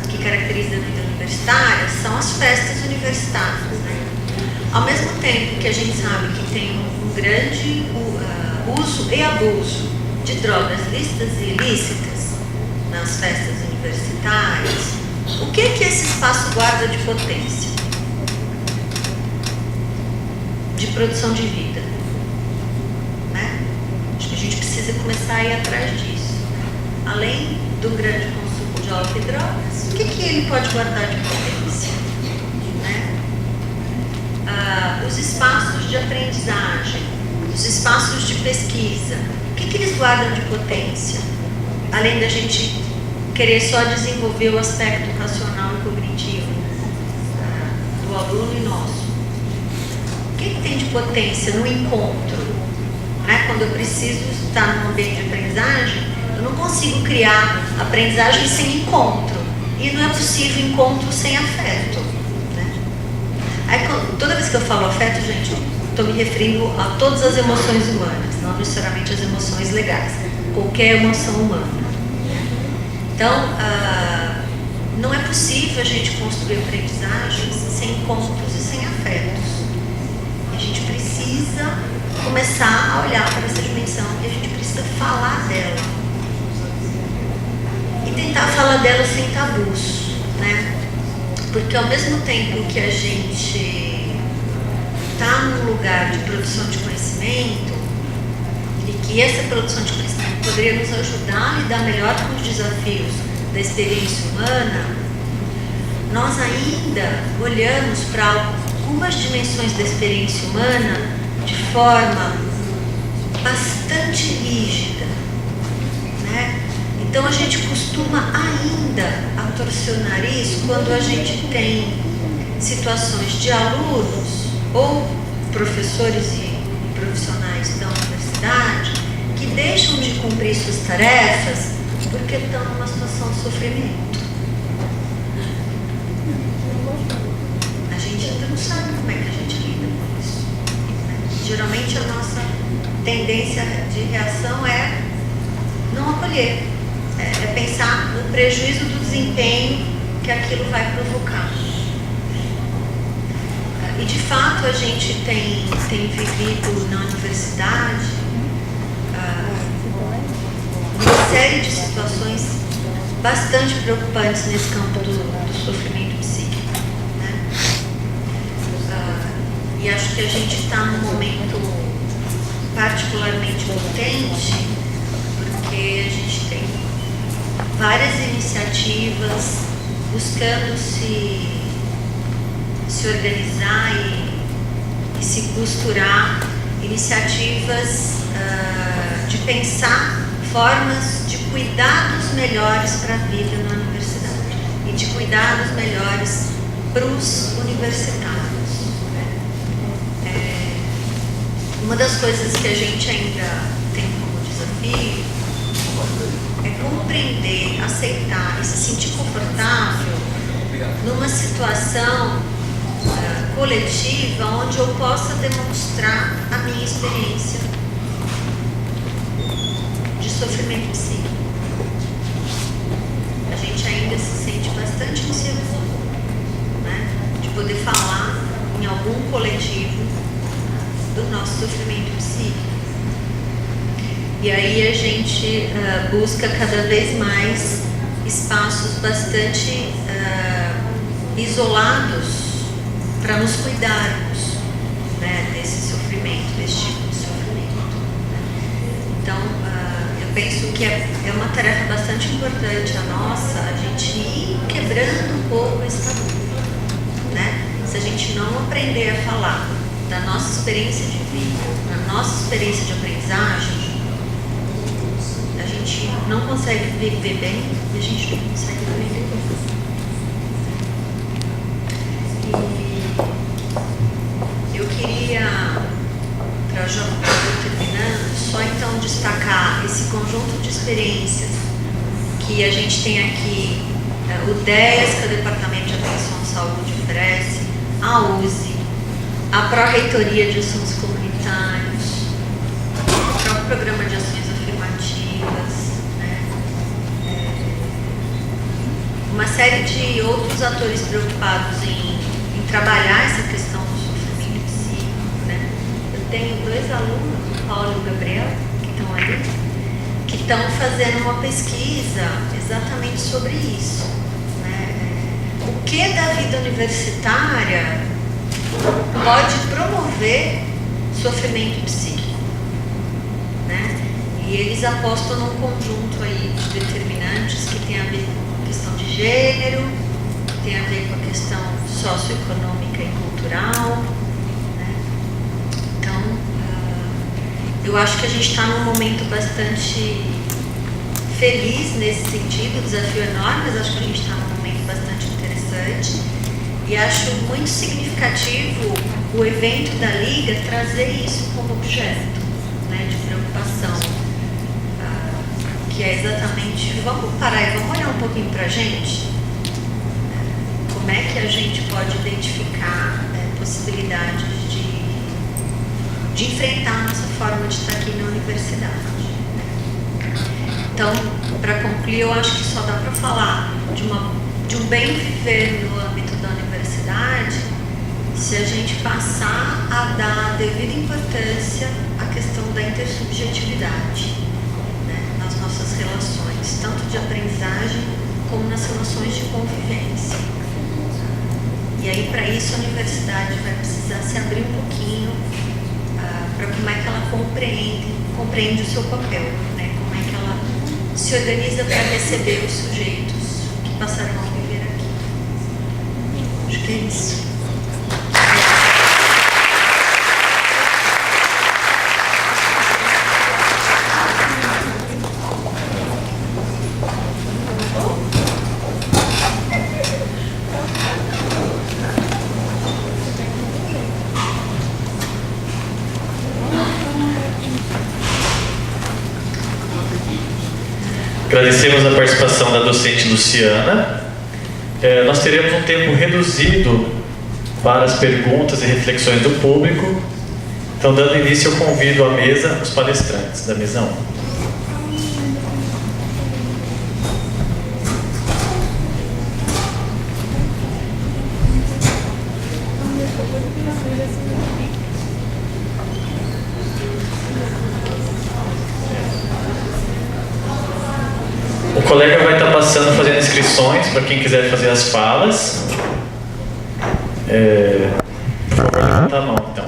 que caracteriza a vida universitária, são as festas universitárias, né? Ao mesmo tempo que a gente sabe que tem um grande uso e abuso de drogas lícitas e ilícitas nas festas universitárias, o que esse espaço guarda de potência? De produção de vida, né? Acho que a gente precisa começar a ir atrás disso. Além do grande consumo de álcool e drogas, o que ele pode guardar de potência? Né? Os espaços de aprendizagem, os espaços de pesquisa, o que eles guardam de potência? Além da gente querer só desenvolver o aspecto racional e cognitivo do aluno e nosso. O que tem de potência no encontro? Né? Quando eu preciso estar num ambiente de aprendizagem, eu não consigo criar aprendizagem sem encontro. E não é possível encontro sem afeto. Né? Aí, toda vez que eu falo afeto, gente, estou me referindo a todas as emoções humanas, não necessariamente as emoções legais. Qualquer emoção humana. Então, não é possível a gente construir aprendizagens sem encontros e sem afetos. A gente precisa começar a olhar para essa dimensão e a gente precisa falar dela. E tentar falar dela sem tabus, né? Porque ao mesmo tempo que a gente está num lugar de produção de conhecimento, e que essa produção de conhecimento poderia nos ajudar a lidar melhor com os desafios da experiência humana, nós ainda olhamos para algumas dimensões da experiência humana de forma bastante rígida, né? Então a gente costuma ainda a torcer o nariz quando a gente tem situações de alunos ou professores e profissionais da universidade que deixam de cumprir suas tarefas porque estão numa situação de sofrimento. A gente ainda não sabe como é que a gente lida com isso. Geralmente a nossa tendência de reação é não acolher, é pensar no prejuízo do desempenho que aquilo vai provocar. E de fato a gente tem vivido na universidade uma série de situações bastante preocupantes nesse campo do sofrimento psíquico, né? E acho que a gente está num momento particularmente potente porque a gente tem várias iniciativas buscando se organizar e se costurar, iniciativas de pensar formas de cuidados melhores para a vida na universidade e de cuidados melhores para os universitários. Uma das coisas que a gente ainda tem como desafio é compreender, aceitar e se sentir confortável numa situação coletiva onde eu possa demonstrar a minha experiência sofrimento psíquico. A gente ainda se sente bastante inseguro, né, de poder falar em algum coletivo do nosso sofrimento psíquico. E aí a gente busca cada vez mais espaços bastante isolados para nos cuidarmos, né, desse sofrimento, desse tipo de sofrimento. Então, eu penso que é uma tarefa bastante importante a nossa, a gente ir quebrando um pouco esse tabu, né? Se a gente não aprender a falar da nossa experiência de vida, da nossa experiência de aprendizagem, a gente não consegue viver bem e a gente não consegue aprender bem. E eu queria, para já terminando, só então destacar esse conjunto de experiências que a gente tem aqui, o DES, que é o Departamento de Atenção à Saúde, oferece, a USE, a Pró-Reitoria de Assuntos Comunitários, o próprio Programa de Ações Afirmativas, né? Uma série de outros atores preocupados em trabalhar essa questão do sofrimento psíquico, né? Eu tenho 2 alunos, o Paulo e o Gabriel, que estão ali, que estão fazendo uma pesquisa exatamente sobre isso, né? O que da vida universitária pode promover sofrimento psíquico, né? E eles apostam num conjunto aí de determinantes que tem a ver com a questão de gênero, tem a ver com a questão socioeconômica e cultural, né? Então, eu acho que a gente está num momento bastante feliz nesse sentido, desafio enorme, mas acho que a gente está num momento bastante interessante e acho muito significativo o evento da Liga trazer isso como objeto, né, de preocupação, que é exatamente, vamos parar e vamos olhar um pouquinho para a gente. Como é que a gente pode identificar possibilidades de enfrentar a nossa forma de estar aqui na universidade. Então, para concluir, eu acho que só dá para falar de um bem viver no âmbito da universidade se a gente passar a dar a devida importância à questão da intersubjetividade, né, nas nossas relações, tanto de aprendizagem como nas relações de convivência. E aí, para isso, a universidade vai precisar se abrir um pouquinho para como é que ela compreende o seu papel, né? Como é que ela se organiza para receber os sujeitos que passarão a viver aqui. Acho que é isso. Agradecemos a participação da docente Luciana. Nós teremos um tempo reduzido para as perguntas e reflexões do público. Então, dando início, eu convido à mesa os palestrantes da mesa 1. O colega vai estar passando, fazendo inscrições para quem quiser fazer as falas. Por favor, levanta a mão, então.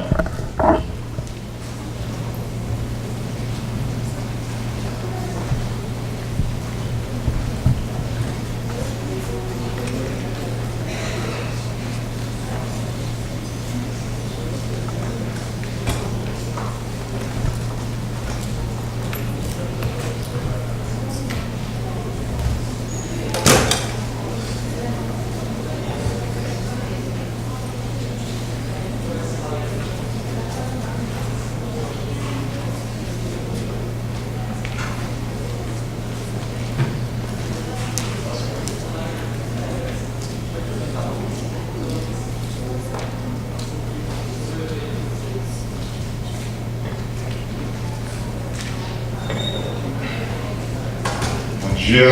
dia,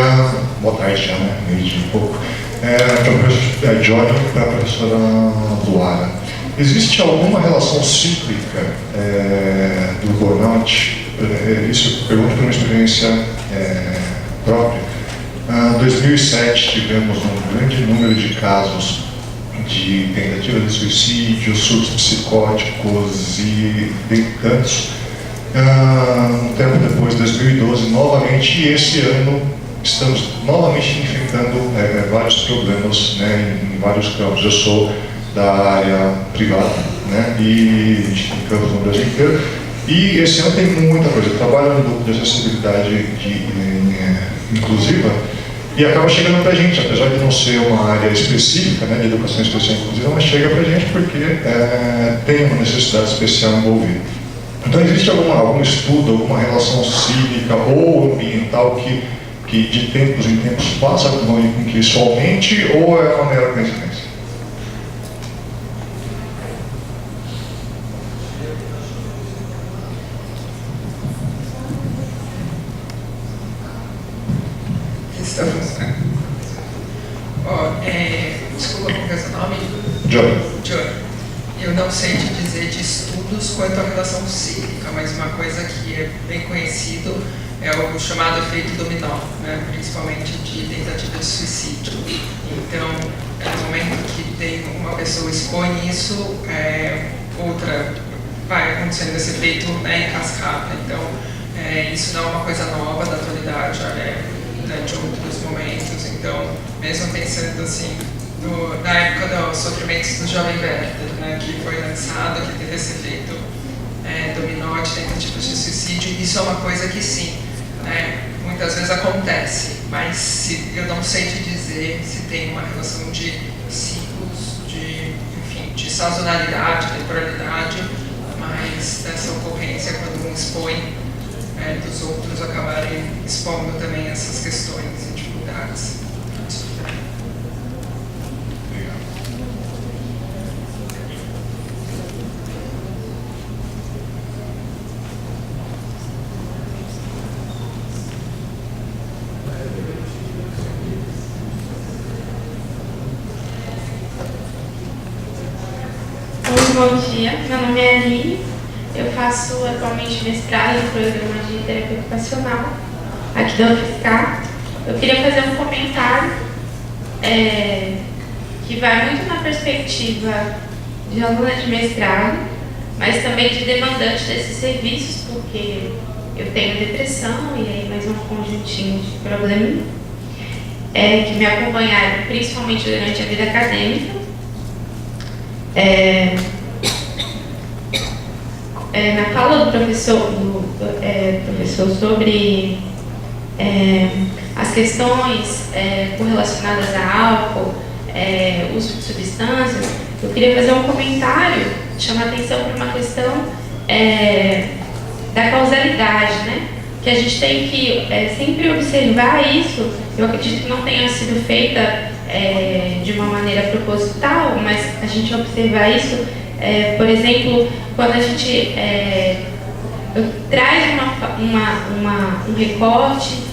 boa tarde já, né? Meio-dia um pouco. Para o professor Johnny e para a professora Luara. Existe alguma relação cíclica do burnout? Isso eu pergunto por uma experiência própria. Em 2007 tivemos um grande número de casos de tentativa de suicídio, surtos psicóticos e tantos. Um tempo depois, 2012, novamente, e esse ano estamos novamente enfrentando vários problemas, né, em vários campos. Eu sou da área privada, né, e de campos no Brasil inteiro, e esse ano tem muita coisa. Eu trabalho no grupo de acessibilidade inclusiva e acaba chegando para a gente, apesar de não ser uma área específica, né, de educação especial inclusiva, mas chega para a gente porque tem uma necessidade especial envolvida. Então, existe algum estudo, alguma relação cívica ou ambiental que de tempos em tempos faça com que isso aumente, ou é uma mera coincidência? Estamos, né? Desculpa, qual é o seu nome? Johnny. Eu não sei te dizer de estudos quanto à relação cíclica, mas uma coisa que é bem conhecido é o chamado efeito dominó, né? Principalmente de tentativa de suicídio. Então, no momento que tem uma pessoa expõe isso, outra vai acontecendo esse efeito, né, em cascata. Então, isso não é uma coisa nova da atualidade, de outros momentos. Então, mesmo pensando assim, na época dos sofrimentos do Jovem Werther, né, que foi lançado, que teve esse efeito dominó de tentativas de suicídio, isso é uma coisa que sim, né, muitas vezes acontece, mas eu não sei te dizer se tem uma relação de ciclos, de sazonalidade, temporalidade, mas dessa ocorrência quando um expõe, dos outros acabarem expondo também essas questões e dificuldades. Bom dia, meu nome é Aline, eu faço atualmente mestrado no programa de terapia ocupacional aqui da UFSCar. Eu queria fazer um comentário que vai muito na perspectiva de aluna de mestrado, mas também de demandante desses serviços, porque eu tenho depressão e aí mais um conjuntinho de probleminha que me acompanharam principalmente durante a vida acadêmica. Na fala do professor sobre as questões correlacionadas a álcool, uso de substâncias, eu queria fazer um comentário, chamar atenção para uma questão da causalidade, né? Que a gente tem que sempre observar isso. Eu acredito que não tenha sido feita de uma maneira proposital, mas a gente observar isso, por exemplo, quando a gente traz um recorte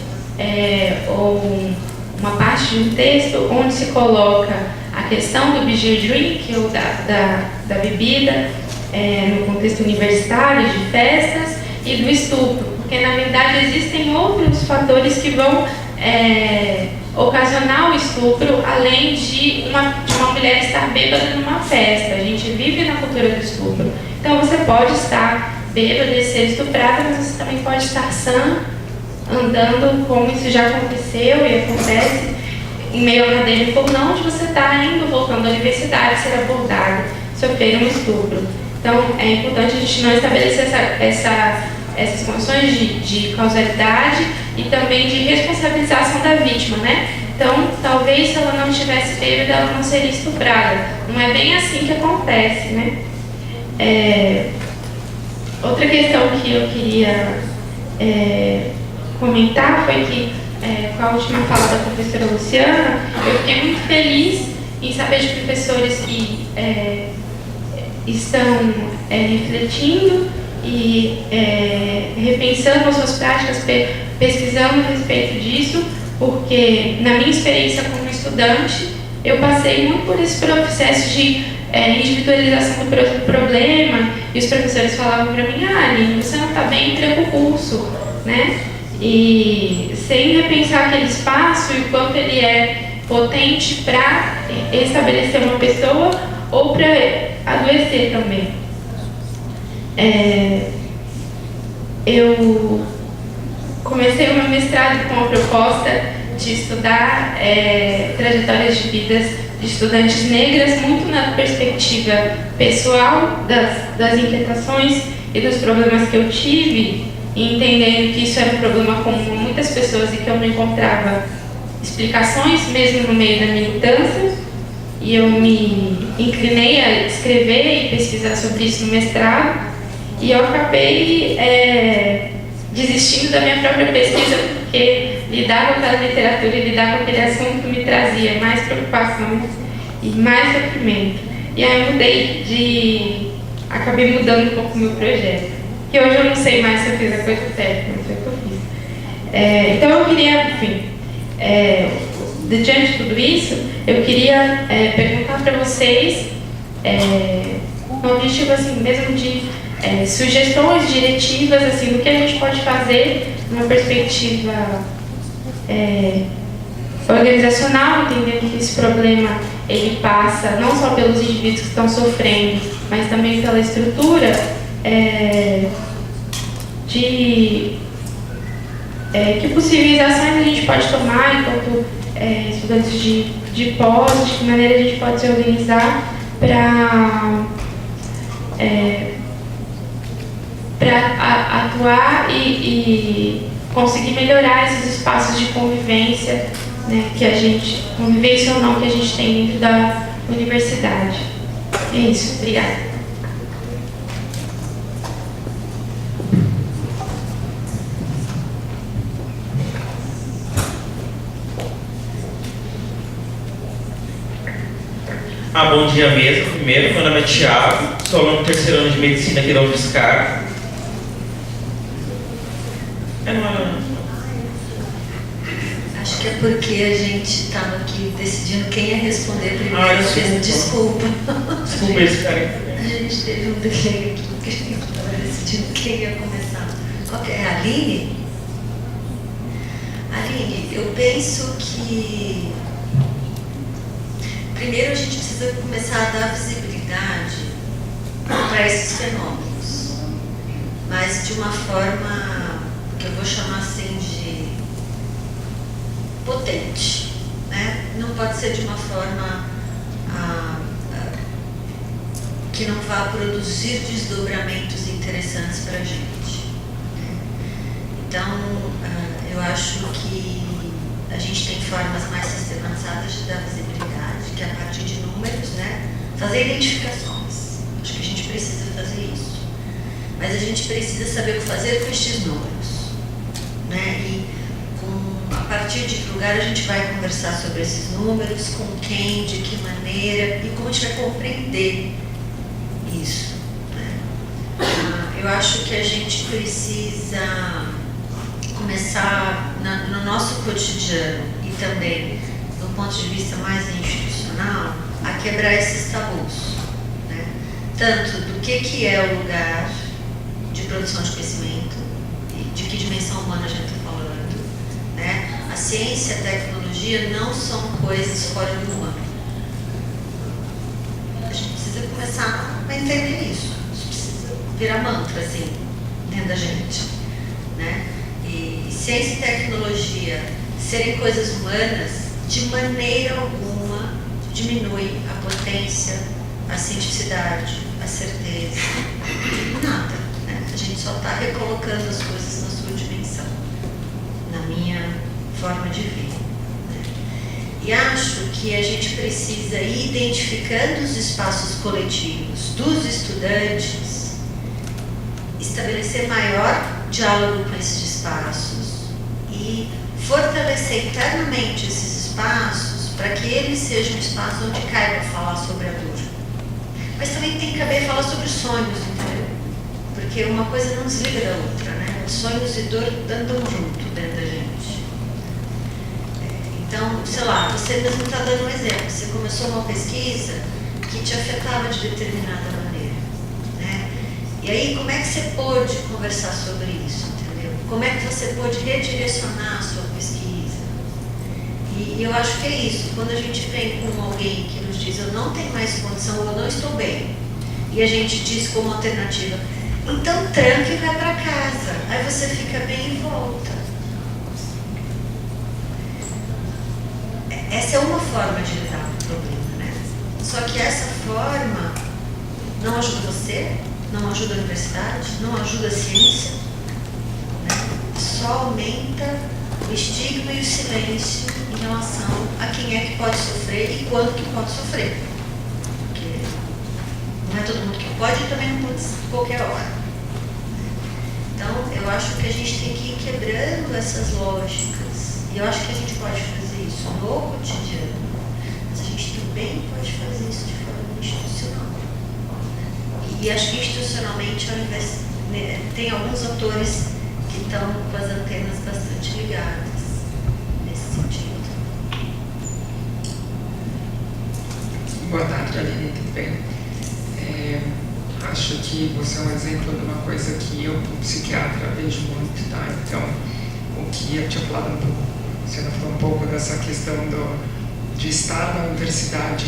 ou uma parte de um texto onde se coloca a questão do beer drink ou da bebida no contexto universitário, de festas, e do estupro, porque na verdade existem outros fatores que vão ocasionar o estupro, além de uma mulher estar bêbada numa festa. A gente vive na cultura do estupro. Então você pode estar bêbada e ser estuprada, mas você também pode estar sã, andando como isso já aconteceu e acontece em meio ao acadêmico ou não, onde você está indo, voltando à universidade, ser abordado, sofrer um estupro. Então é importante a gente não estabelecer essas condições de causalidade e também de responsabilização da vítima, né? Então, talvez se ela não tivesse bêbada, ela não seria estuprada. Não é bem assim que acontece, né? Outra questão que eu queria comentar foi que, com a última fala da professora Luciana, eu fiquei muito feliz em saber de professores que estão refletindo e repensando as suas práticas, pesquisando a respeito disso, porque na minha experiência como estudante, eu passei muito por esse processo de individualização do problema, e os professores falavam para mim: Aline, você não está bem, tranca o curso, né? E sem repensar aquele espaço e o quanto ele é potente para estabelecer uma pessoa ou para adoecer também. Eu comecei o meu mestrado com a proposta de estudar trajetórias de vidas de estudantes negras, muito na perspectiva pessoal das inquietações e dos problemas que eu tive, e entendendo que isso era um problema comum a muitas pessoas e que eu não encontrava explicações, mesmo no meio da militância. E eu me inclinei a escrever e pesquisar sobre isso no mestrado, e eu acabei desistindo da minha própria pesquisa, porque lidar com aquela literatura e lidar com aquele assunto me trazia mais preocupações e mais sofrimento. E aí eu acabei mudando um pouco o meu projeto, que hoje eu não sei mais se eu fiz a coisa certa, mas foi o que eu fiz. Então eu queria, enfim, diante de tudo isso, eu queria perguntar para vocês, no objetivo assim, mesmo de sugestões diretivas assim, do que a gente pode fazer numa perspectiva organizacional, entendendo que esse problema ele passa não só pelos indivíduos que estão sofrendo, mas também pela estrutura que possíveis ações a gente pode tomar enquanto estudantes de pós, de que maneira a gente pode se organizar para atuar e conseguir melhorar esses espaços de convivência, né, convivência ou não, que a gente tem dentro da universidade. É isso, obrigada. Bom dia mesmo. Primeiro, meu nome é Thiago, sou aluno do terceiro ano de medicina aqui da UFSCar. Acho que é porque a gente estava aqui decidindo quem ia responder primeiro. Desculpa. Desculpa esse cara. A gente teve um delay aqui, que a gente estava decidindo quem ia começar. Qual que é? A Aline? Aline, eu penso que primeiro a gente precisa começar a dar visibilidade para esses fenômenos, mas de uma forma que eu vou chamar assim de potente, né? Não pode ser de uma forma que não vá produzir desdobramentos interessantes para a gente. Então, eu acho que a gente tem formas mais sistematizadas de dar visibilidade, que é a partir de números, né? Fazer identificações. Acho que a gente precisa fazer isso. Mas a gente precisa saber o que fazer com estes números, né? E a partir de que lugar a gente vai conversar sobre esses números, com quem, de que maneira e como a gente vai compreender isso, né? Eu acho que a gente precisa começar no nosso cotidiano e também do ponto de vista mais institucional a quebrar esses tabus, né? Tanto do que é o lugar de produção de conhecimento e de que dimensão humana a gente está falando, né? A ciência e a tecnologia não são coisas fora do humano. A gente precisa começar a entender isso. Isso precisa virar mantra assim dentro da gente, né? E ciência e tecnologia serem coisas humanas, de maneira alguma diminui a potência, a cientificidade, a certeza, nada, né? A gente só está recolocando as coisas na sua dimensão, na minha forma de ver, né? E acho que a gente precisa ir identificando os espaços coletivos dos estudantes, estabelecer maior diálogo com esses espaços e fortalecer internamente esses espaços para que eles sejam espaços onde caiba falar sobre a dor. Mas também tem que caber falar sobre sonhos, entendeu? Porque uma coisa não desliga da outra, né? Sonhos e dor andam junto dentro da gente. você mesmo está dando um exemplo. Você começou uma pesquisa que te afetava de determinada maneira, né? E aí, como é que você pôde conversar sobre isso, entendeu? Como é que você pôde redirecionar a sua pesquisa? E eu acho que é isso. Quando a gente vem com alguém que nos diz, eu não tenho mais condição, eu não estou bem, e a gente diz como alternativa, então tranca e vai para casa. Aí você fica bem e volta. Essa é uma forma de lidar com o problema, né? Só que essa forma não ajuda você, não ajuda a universidade, não ajuda a ciência, né? Só aumenta o estigma e o silêncio em relação a quem é que pode sofrer e quando que pode sofrer. Porque não é todo mundo que pode e também não pode qualquer hora. Então, eu acho que a gente tem que ir quebrando essas lógicas. E eu acho que a gente pode fazer isso no cotidiano, mas a gente também pode fazer isso de forma institucional. E acho que institucionalmente, ao invés, né, tem alguns atores que estão com as antenas bastante ligadas nesse sentido. Boa tarde, Aline, tudo bem? Acho que você é um exemplo de uma coisa que eu, como psiquiatra, vejo muito, tá? Então, o que eu tinha falado um pouco, você falou um pouco dessa questão de estar na universidade,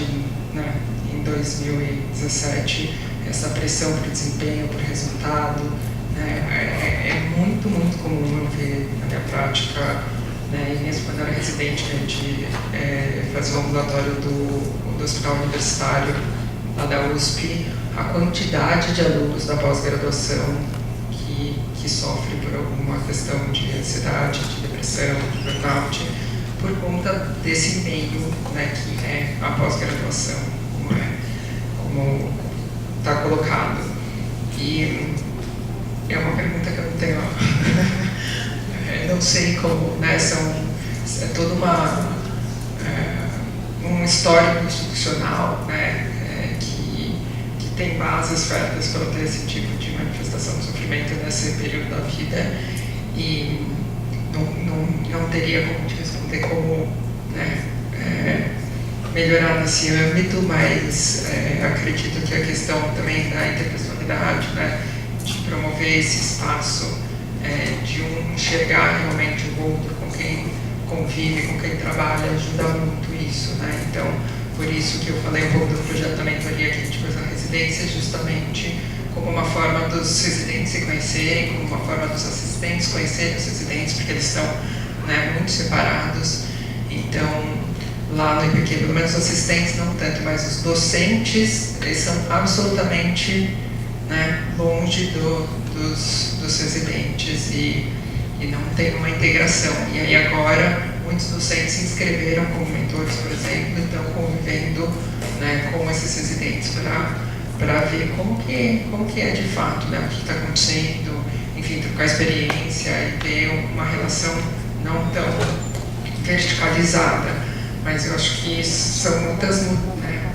né, em 2017, essa pressão por desempenho, por resultado, né, é muito, muito comum eu ver na minha prática, né, e mesmo quando eu era residente, a gente fazia um ambulatório do Hospital Universitário, lá da USP, a quantidade de alunos da pós-graduação que sofrem por alguma questão de ansiedade, de depressão, de burnout, por conta desse meio, né, que é a pós-graduação, como está colocado. E é uma pergunta que eu não tenho, eu não sei como, né, é toda um histórico institucional, né, que tem bases férteis para ter esse tipo de manifestação de sofrimento nesse período da vida, e não teria como te responder como, né, melhorar nesse âmbito, mas acredito que a questão também da interpessoalidade, né, de promover esse espaço, de enxergar realmente o outro com quem convive, com quem trabalha, ajuda muito isso, né? Então, por isso que eu falei um pouco do projeto da mentoria que a gente faz na residência, justamente como uma forma dos residentes se conhecerem, como uma forma dos assistentes conhecerem os residentes, porque eles estão, né, muito separados. Então, lá no IPQ, pelo menos os assistentes não tanto, mas os docentes, eles são absolutamente, né, longe dos residentes e não tem uma integração. E aí agora, muitos docentes se inscreveram como mentores, por exemplo, e estão convivendo, né, com esses residentes para ver como que é de fato, né, o que está acontecendo, enfim, trocar experiência e ter uma relação não tão verticalizada. Mas eu acho que são muitas, né,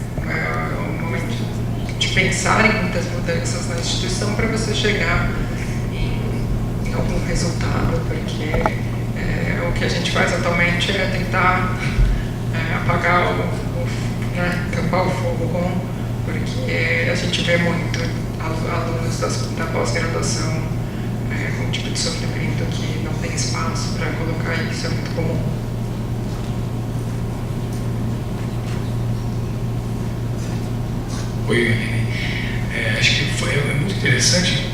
um momento de pensar em muitas mudanças na instituição para você chegar em algum resultado, porque o que a gente faz atualmente é tentar apagar tampar o fogo, porque a gente vê muito alunos da pós-graduação com um tipo de sofrimento que não tem espaço para colocar isso, é muito comum. Oi, Aline. Acho que é muito interessante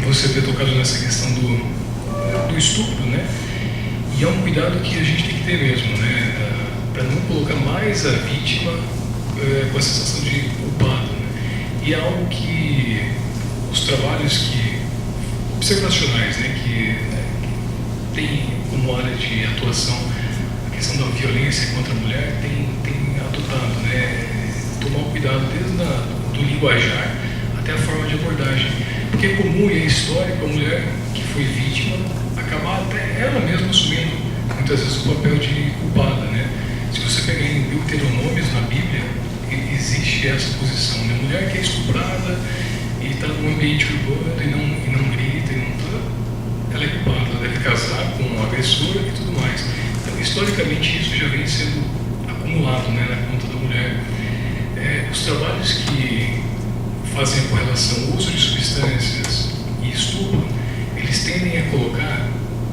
você ter tocado nessa questão do estupro, né? E é um cuidado que a gente tem que ter mesmo, né? Para não colocar mais a vítima com a sensação de culpado, né? E é algo que os trabalhos observacionais, né, que tem como área de atuação a questão da violência contra a mulher, tem adotado, né? Tomar cuidado desde do linguajar até a forma de abordagem. Porque é comum e é histórico a mulher que foi vítima acabar até ela mesma assumindo muitas vezes o papel de culpada, né? Se você pegar em Deuteronômios na Bíblia, existe essa posição, né? A mulher que é estuprada e está num ambiente urbano e não grita, ela é culpada, ela deve casar com um agressor e tudo mais. Então, historicamente, isso já vem sendo acumulado, né, na conta da mulher. Os trabalhos que fazem a correlação ao uso de substâncias e estupro, eles tendem a colocar,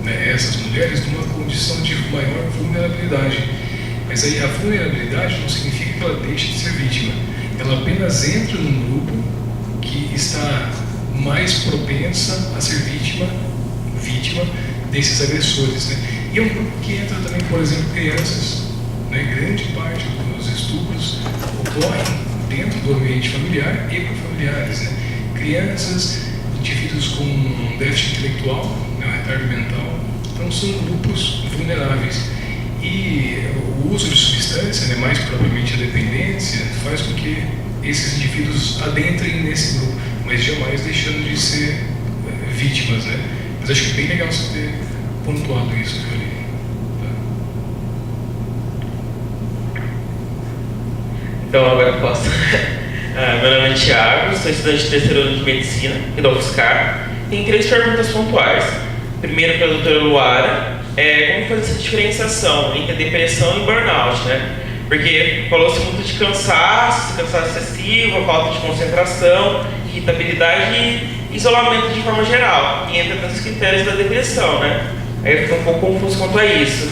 né, essas mulheres numa condição de maior vulnerabilidade. Mas aí a vulnerabilidade não significa que ela deixe de ser vítima. Ela apenas entra num grupo que está mais propensa a ser vítima desses agressores, né? E é um grupo que entra também, por exemplo, crianças, né? Grande parte dos estupros ocorrem dentro do ambiente familiar e com familiares, né? Crianças, indivíduos com déficit intelectual, né? Retardo mental, então são grupos vulneráveis. E o uso de substância, né? Mais propriamente a dependência, faz com que esses indivíduos adentrem nesse grupo, mas jamais deixando de ser vítimas, né? Mas acho que é bem legal você ter pontuado isso, Violino. Então, agora eu posso. Meu nome é Thiago, sou estudante de terceiro ano de medicina aqui da UFSCar. Tem 3 perguntas pontuais. Primeiro para a doutora Luara, como fazer essa diferenciação entre depressão e burnout, né? Porque falou-se muito de cansaço excessivo, falta de concentração, irritabilidade e isolamento de forma geral, e entra nos critérios da depressão, né? Aí eu fico um pouco confuso quanto a isso.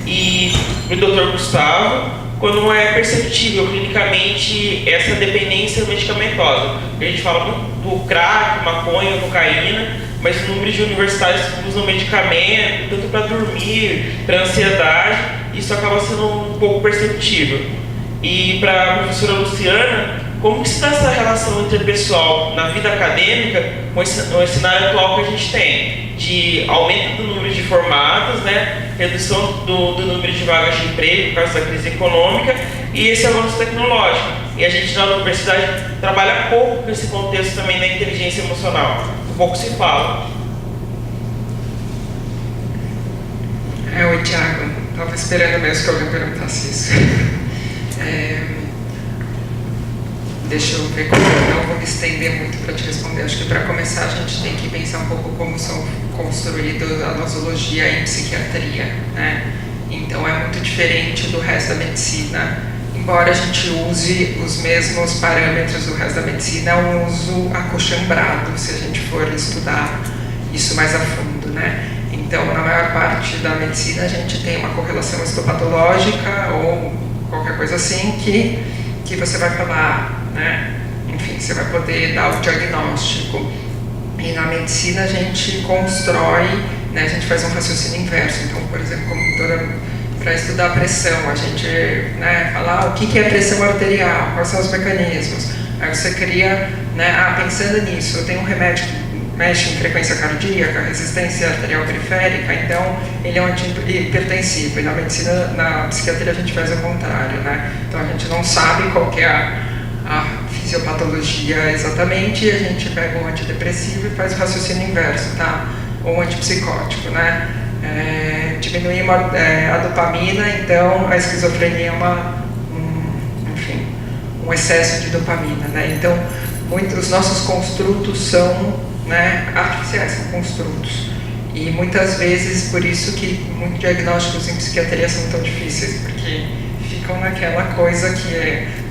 E o Dr. Gustavo, quando é perceptível clinicamente essa dependência medicamentosa. A gente fala do crack, maconha, cocaína, mas o número de universitários que usam medicamento, tanto para dormir, para ansiedade, isso acaba sendo um pouco perceptível. E para a professora Luciana, como que se dá essa relação interpessoal na vida acadêmica com esse cenário atual que a gente tem? De aumento do número de formados, né? Redução do número de vagas de emprego por causa da crise econômica e esse avanço tecnológico. E a gente na universidade trabalha pouco com esse contexto também da inteligência emocional. Pouco se fala. Oi, Thiago. Estava esperando mesmo que alguém perguntasse isso. Deixa eu ver como eu não vou me estender muito para te responder. Acho que para começar a gente tem que pensar um pouco como são construídas a nosologia em psiquiatria, né? Então é muito diferente do resto da medicina. Embora a gente use os mesmos parâmetros do resto da medicina, é um uso acochambrado, se a gente for estudar isso mais a fundo, né? Então, na maior parte da medicina, a gente tem uma correlação histopatológica ou qualquer coisa assim que você vai falar, né? Enfim, você vai poder dar o diagnóstico. E na medicina a gente constrói, né? A gente faz um raciocínio inverso. Então, por exemplo, como para estudar a pressão, a gente, né, fala o que é pressão arterial, quais são os mecanismos. Aí você cria, né, pensando nisso, eu tenho um remédio que mexe em frequência cardíaca, resistência arterial periférica, então ele é um antihipertensivo. E na medicina, na psiquiatria a gente faz o contrário, né? Então a gente não sabe qual que é a fisiopatologia exatamente, e a gente pega um antidepressivo e faz o raciocínio inverso, tá? Ou um antipsicótico, né? Diminuir a dopamina, então a esquizofrenia é um excesso de dopamina, né? Então, os nossos construtos são, né, artificiais, são construtos. E muitas vezes, por isso que muitos diagnósticos em psiquiatria são tão difíceis, porque ficam naquela coisa que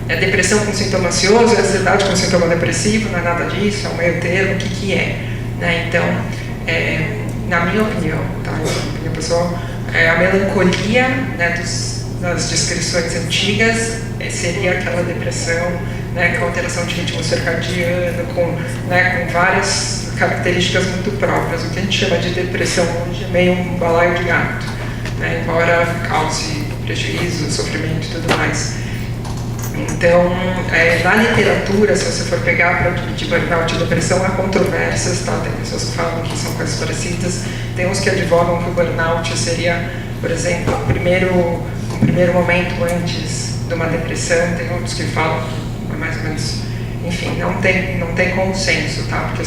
é depressão com sintoma ansioso, é ansiedade com sintoma depressivo, não é nada disso, é um meio termo, o que é, né? Então, na minha opinião, tá? Na opinião pessoal, a melancolia, né, das descrições antigas seria aquela depressão, né, com alteração de ritmo circadiano, com várias características muito próprias. O que a gente chama de depressão hoje é meio um balaio de gato, né, embora cause prejuízo, sofrimento e tudo mais. Então, na literatura, se você for pegar para dividir burnout e depressão, há controvérsias, tá? Tem pessoas que falam que são coisas parecidas, tem uns que advogam que o burnout seria, por exemplo, um primeiro momento antes de uma depressão, tem outros que falam que é mais ou menos, enfim, não tem consenso, tá? Porque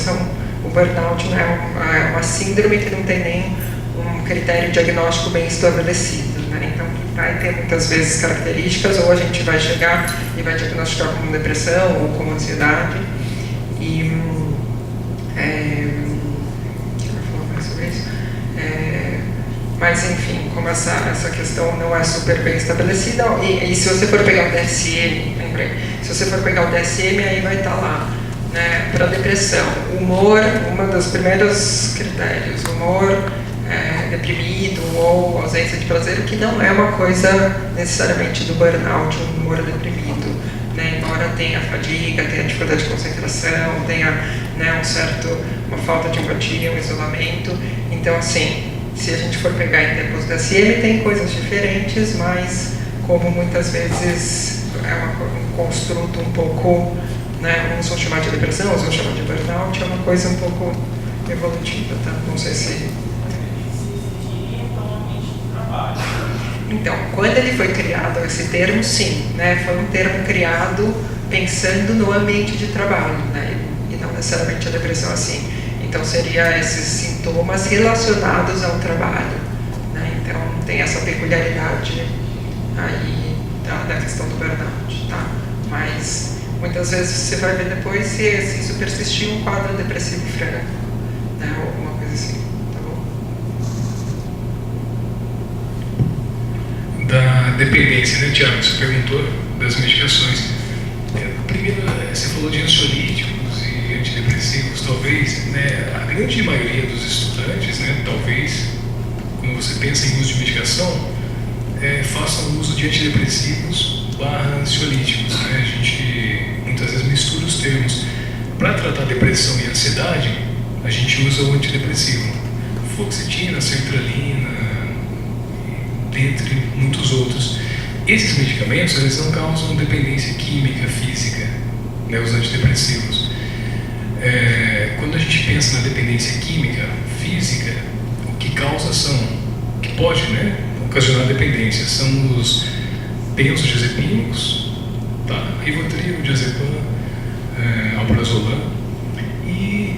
o burnout não é uma síndrome que não tem nem um critério diagnóstico bem estabelecido, né? Então, vai ter muitas vezes características, ou a gente vai chegar e vai diagnosticar como depressão ou como ansiedade. E o que eu vou falar mais sobre isso? Mas, enfim, como essa questão não é super bem estabelecida, e se você for pegar o DSM, lembrei, se você for pegar o DSM, aí vai estar lá, né, para depressão, humor, uma dos primeiros critérios, humor deprimido ou ausência de prazer, que não é uma coisa necessariamente do burnout, um humor deprimido, né, embora tenha fadiga, tenha dificuldade de concentração, tenha, né, uma falta de empatia, um isolamento. Então, assim, se a gente for pegar em termos da DSM, tem coisas diferentes, mas como muitas vezes um construto um pouco, né, uns vão chamar de depressão, outros vão chamar de burnout, é uma coisa um pouco evolutiva, tá? Não sei se... Então, quando ele foi criado, esse termo, sim, né, foi um termo criado pensando no ambiente de trabalho, né, e não necessariamente a depressão assim. Então, seria esses sintomas relacionados ao trabalho, né? Então, tem essa peculiaridade aí da questão do burnout, tá? Mas, muitas vezes, você vai ver depois se isso persistir um quadro depressivo franco, né? Ou alguma coisa assim, tá bom? Da dependência, né, Tiago? Você perguntou das medicações. Primeiro, você falou de ansiolíticos e antidepressivos, talvez, né, a grande maioria dos estudantes, né, talvez, quando você pensa em uso de medicação, façam uso de antidepressivos / ansiolíticos, né? A gente muitas vezes mistura os termos. Para tratar depressão e ansiedade, a gente usa o antidepressivo, fluoxetina, sertralina, dentre muitos outros. Esses medicamentos, eles não causam dependência química, física, né, os antidepressivos. Quando a gente pensa na dependência química, física, o que causa o que pode, né, ocasionar dependência, são os benzodiazepínicos, tá? Rivotril, diazepam, alprazolam, e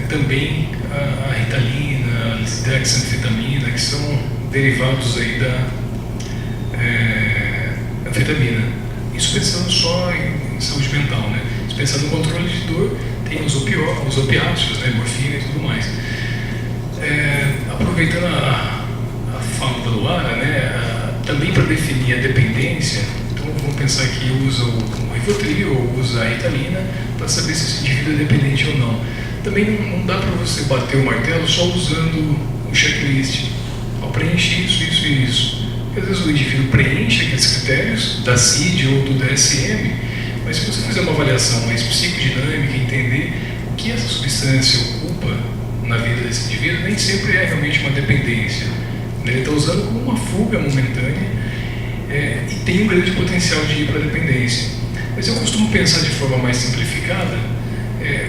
também a ritalina, a dexanfetamina, que são derivados aí da anfetamina. Isso pensando só em saúde mental, né? Se pensar no controle de dor, tem os opiáceos, né? Morfina e tudo mais. Aproveitando a fala da Luara, né? Também para definir a dependência, então vamos pensar que usa o Rivotril ou usa a ritalina para saber se esse indivíduo é dependente ou não. Também não dá para você bater o martelo só usando o checklist. Preenche isso, isso e isso. Porque às vezes o indivíduo preenche aqueles critérios da CID ou do DSM, mas se você fizer uma avaliação mais psicodinâmica, entender o que essa substância ocupa na vida desse indivíduo, nem sempre é realmente uma dependência. Ele está usando como uma fuga momentânea e tem um grande potencial de ir para a dependência. Mas eu costumo pensar de forma mais simplificada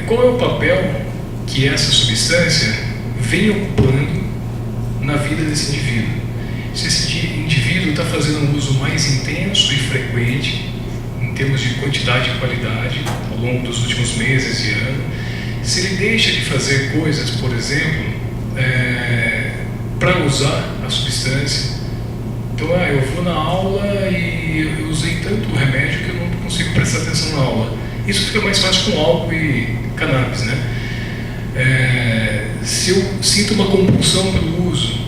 qual é o papel que essa substância vem ocupando na vida desse indivíduo. Se esse indivíduo está fazendo um uso mais intenso e frequente, em termos de quantidade e qualidade, ao longo dos últimos meses e anos, se ele deixa de fazer coisas, por exemplo, para usar a substância. Então, eu vou na aula e eu usei tanto remédio que eu não consigo prestar atenção na aula. Isso fica mais fácil com álcool e cannabis, né? Se eu sinto uma compulsão pelo uso,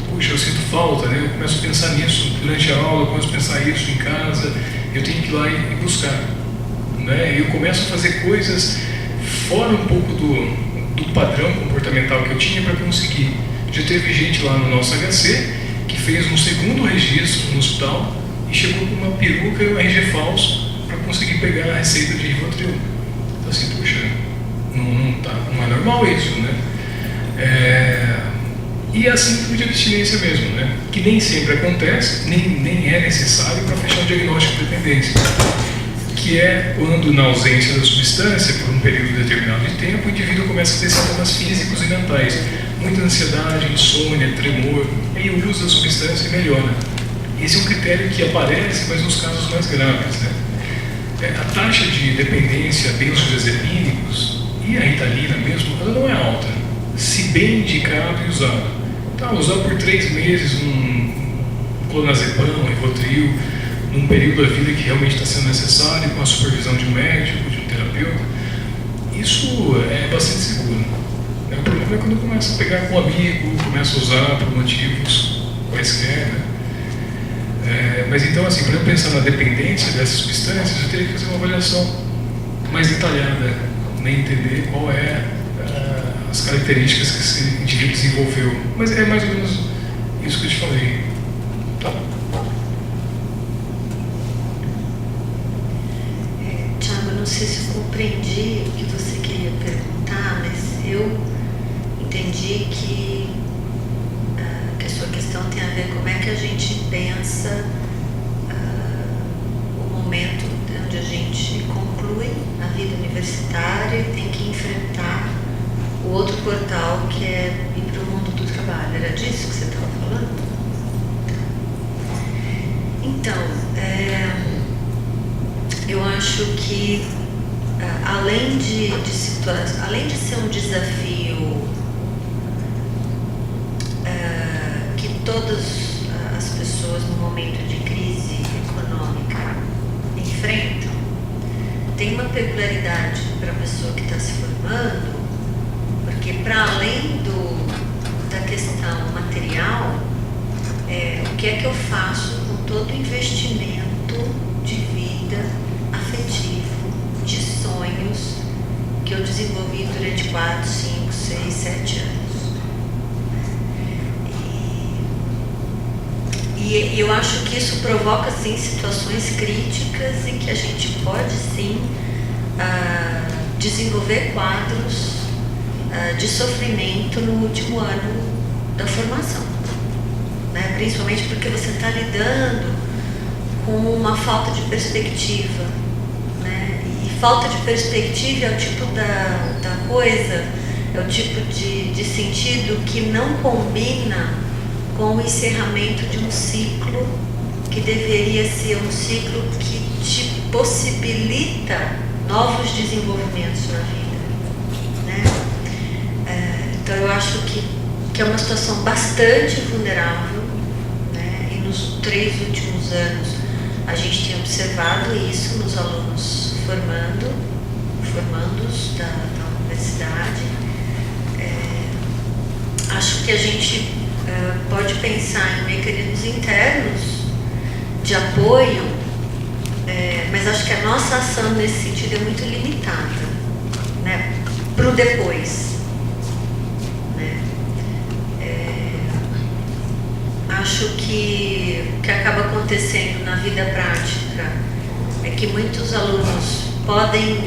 puxa, eu sinto falta, né? Eu começo a pensar nisso durante a aula, eu começo a pensar isso em casa, eu tenho que ir lá e buscar, né? Eu começo a fazer coisas fora um pouco do padrão comportamental que eu tinha para conseguir. Já teve gente lá no nosso HC que fez um segundo registro no hospital e chegou com uma peruca e um RG falso para conseguir pegar a receita de Rivotril. Então assim, puxa, não é normal isso, né? E é assim de abstinência mesmo, né? Que nem sempre acontece, nem é necessário para fechar o diagnóstico de dependência. Que é quando, na ausência da substância, por um período determinado de tempo, o indivíduo começa a ter sintomas físicos e mentais. Muita ansiedade, insônia, tremor, aí o uso da substância melhora. Esse é um critério que aparece, mas nos casos mais graves, né? A taxa de dependência a benzodiazepínicos e a ritalina mesmo, ela não é alta, se bem indicado e usado. Então, usar por 3 meses um clonazepam, um Rivotril, num período da vida que realmente está sendo necessário, com a supervisão de um médico, de um terapeuta, isso é bastante seguro. O problema é quando começa a pegar com um amigo, começa a usar por motivos quaisquer, né? Mas então, assim, para eu pensar na dependência dessas substâncias, eu teria que fazer uma avaliação mais detalhada, né? Entender qual é as características que esse indivíduo desenvolveu. Mas é mais ou menos isso que eu te falei. Tá? Tiago, não sei se eu compreendi o que você queria perguntar, mas eu entendi que a sua questão tem a ver com como é que a gente pensa o momento onde a gente conclui a vida universitária e tem que enfrentar o outro portal, que é ir para o mundo do trabalho. Era disso que você estava falando? Então, eu acho que além de ser um desafio que todas as pessoas no momento de crise econômica enfrentam, tem uma peculiaridade para a pessoa que está se formando, porque para além da questão material, o que é que eu faço com todo o investimento de vida, afetivo, de sonhos que eu desenvolvi durante 4, 5, 6, 7 anos. E eu acho que isso provoca, sim, situações críticas em que a gente pode, sim, desenvolver quadros de sofrimento no último ano da formação, né? Principalmente porque você está lidando com uma falta de perspectiva, né? E falta de perspectiva é o tipo da coisa, é o tipo de sentido que não combina com o encerramento de um ciclo que deveria ser um ciclo que te possibilita novos desenvolvimentos na vida, né? Então eu acho que é uma situação bastante vulnerável, né? E nos 3 últimos anos a gente tem observado isso nos alunos formandos da universidade. Acho que a gente pode pensar em mecanismos internos de apoio, mas acho que a nossa ação nesse sentido é muito limitada, né, para o depois, né? Acho que o que acaba acontecendo na vida prática é que muitos alunos podem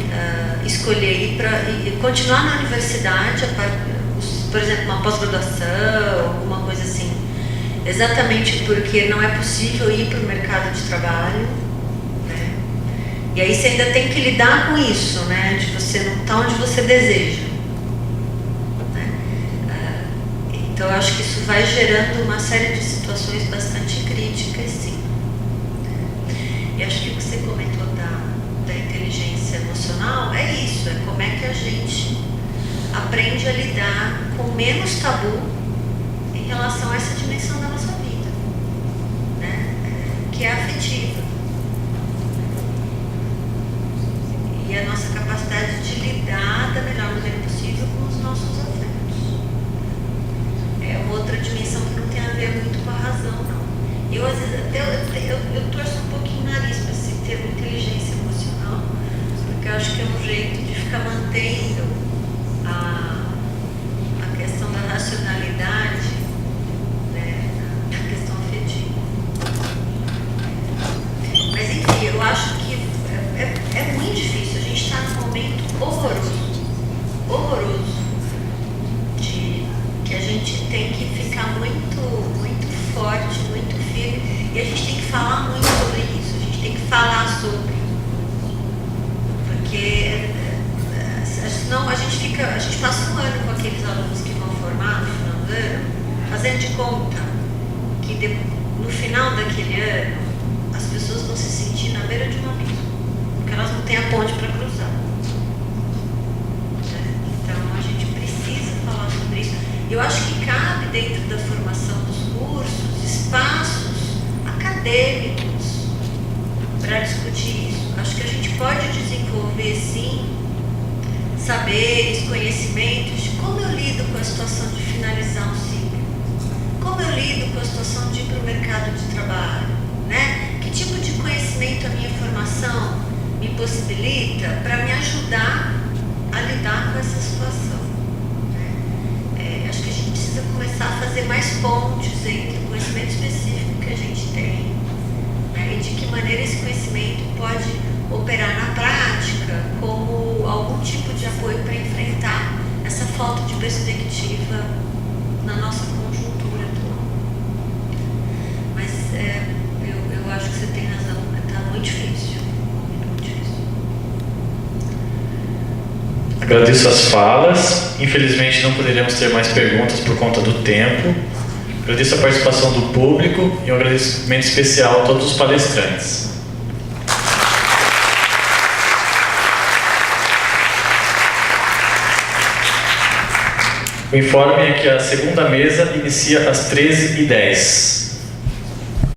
escolher ir continuar na universidade, por exemplo, uma pós-graduação, alguma coisa assim, exatamente porque não é possível ir para o mercado de trabalho, né? E aí você ainda tem que lidar com isso, né? De você não estar onde você deseja, né? Então eu acho que isso vai gerando uma série de situações bastante críticas, sim, né? E acho que o que você comentou da inteligência emocional é isso, é como é que a gente aprende a lidar com menos tabu em relação a essa dimensão da nossa vida, né? Que é afetiva. E a nossa capacidade de lidar da melhor maneira possível com os nossos afetos. É uma outra dimensão que não tem a ver muito com a razão, não. Eu, às vezes, até eu torço um pouquinho o nariz para esse termo inteligência emocional, porque eu acho que é um jeito de ficar mantendo a questão da racionalidade, né, na questão afetiva. Mas enfim, eu acho que é muito difícil. A gente está num momento horroroso, de que a gente tem que ficar muito, muito forte, muito firme, e a gente tem que falar muito sobre isso, a gente tem que falar sobre, porque senão a gente passa um ano com aqueles alunos que vão formar no final do ano, fazendo de conta que no final daquele ano as pessoas vão se sentir na beira de um abismo, porque elas não têm a ponte para cruzar. Então a gente precisa falar sobre isso. Eu acho que cabe dentro da formação dos cursos espaços acadêmicos para discutir isso. Acho que a gente pode desenvolver, sim, saberes, conhecimentos de como eu lido lido com a situação de finalizar um ciclo? Como eu lido com a situação de ir para o mercado de trabalho? Né? Que tipo de conhecimento a minha formação me possibilita para me ajudar a lidar com essa situação? Né? Acho que a gente precisa começar a fazer mais pontes entre o conhecimento específico que a gente tem, né? E de que maneira esse conhecimento pode operar na prática como algum tipo de apoio para enfrentar essa falta de perspectiva na nossa conjuntura atual. Mas eu acho que você tem razão, está muito difícil. Muito difícil. Agradeço as falas. Infelizmente não poderemos ter mais perguntas por conta do tempo. Agradeço a participação do público e um agradecimento especial a todos os palestrantes. O informe é que a segunda mesa inicia às 13h10.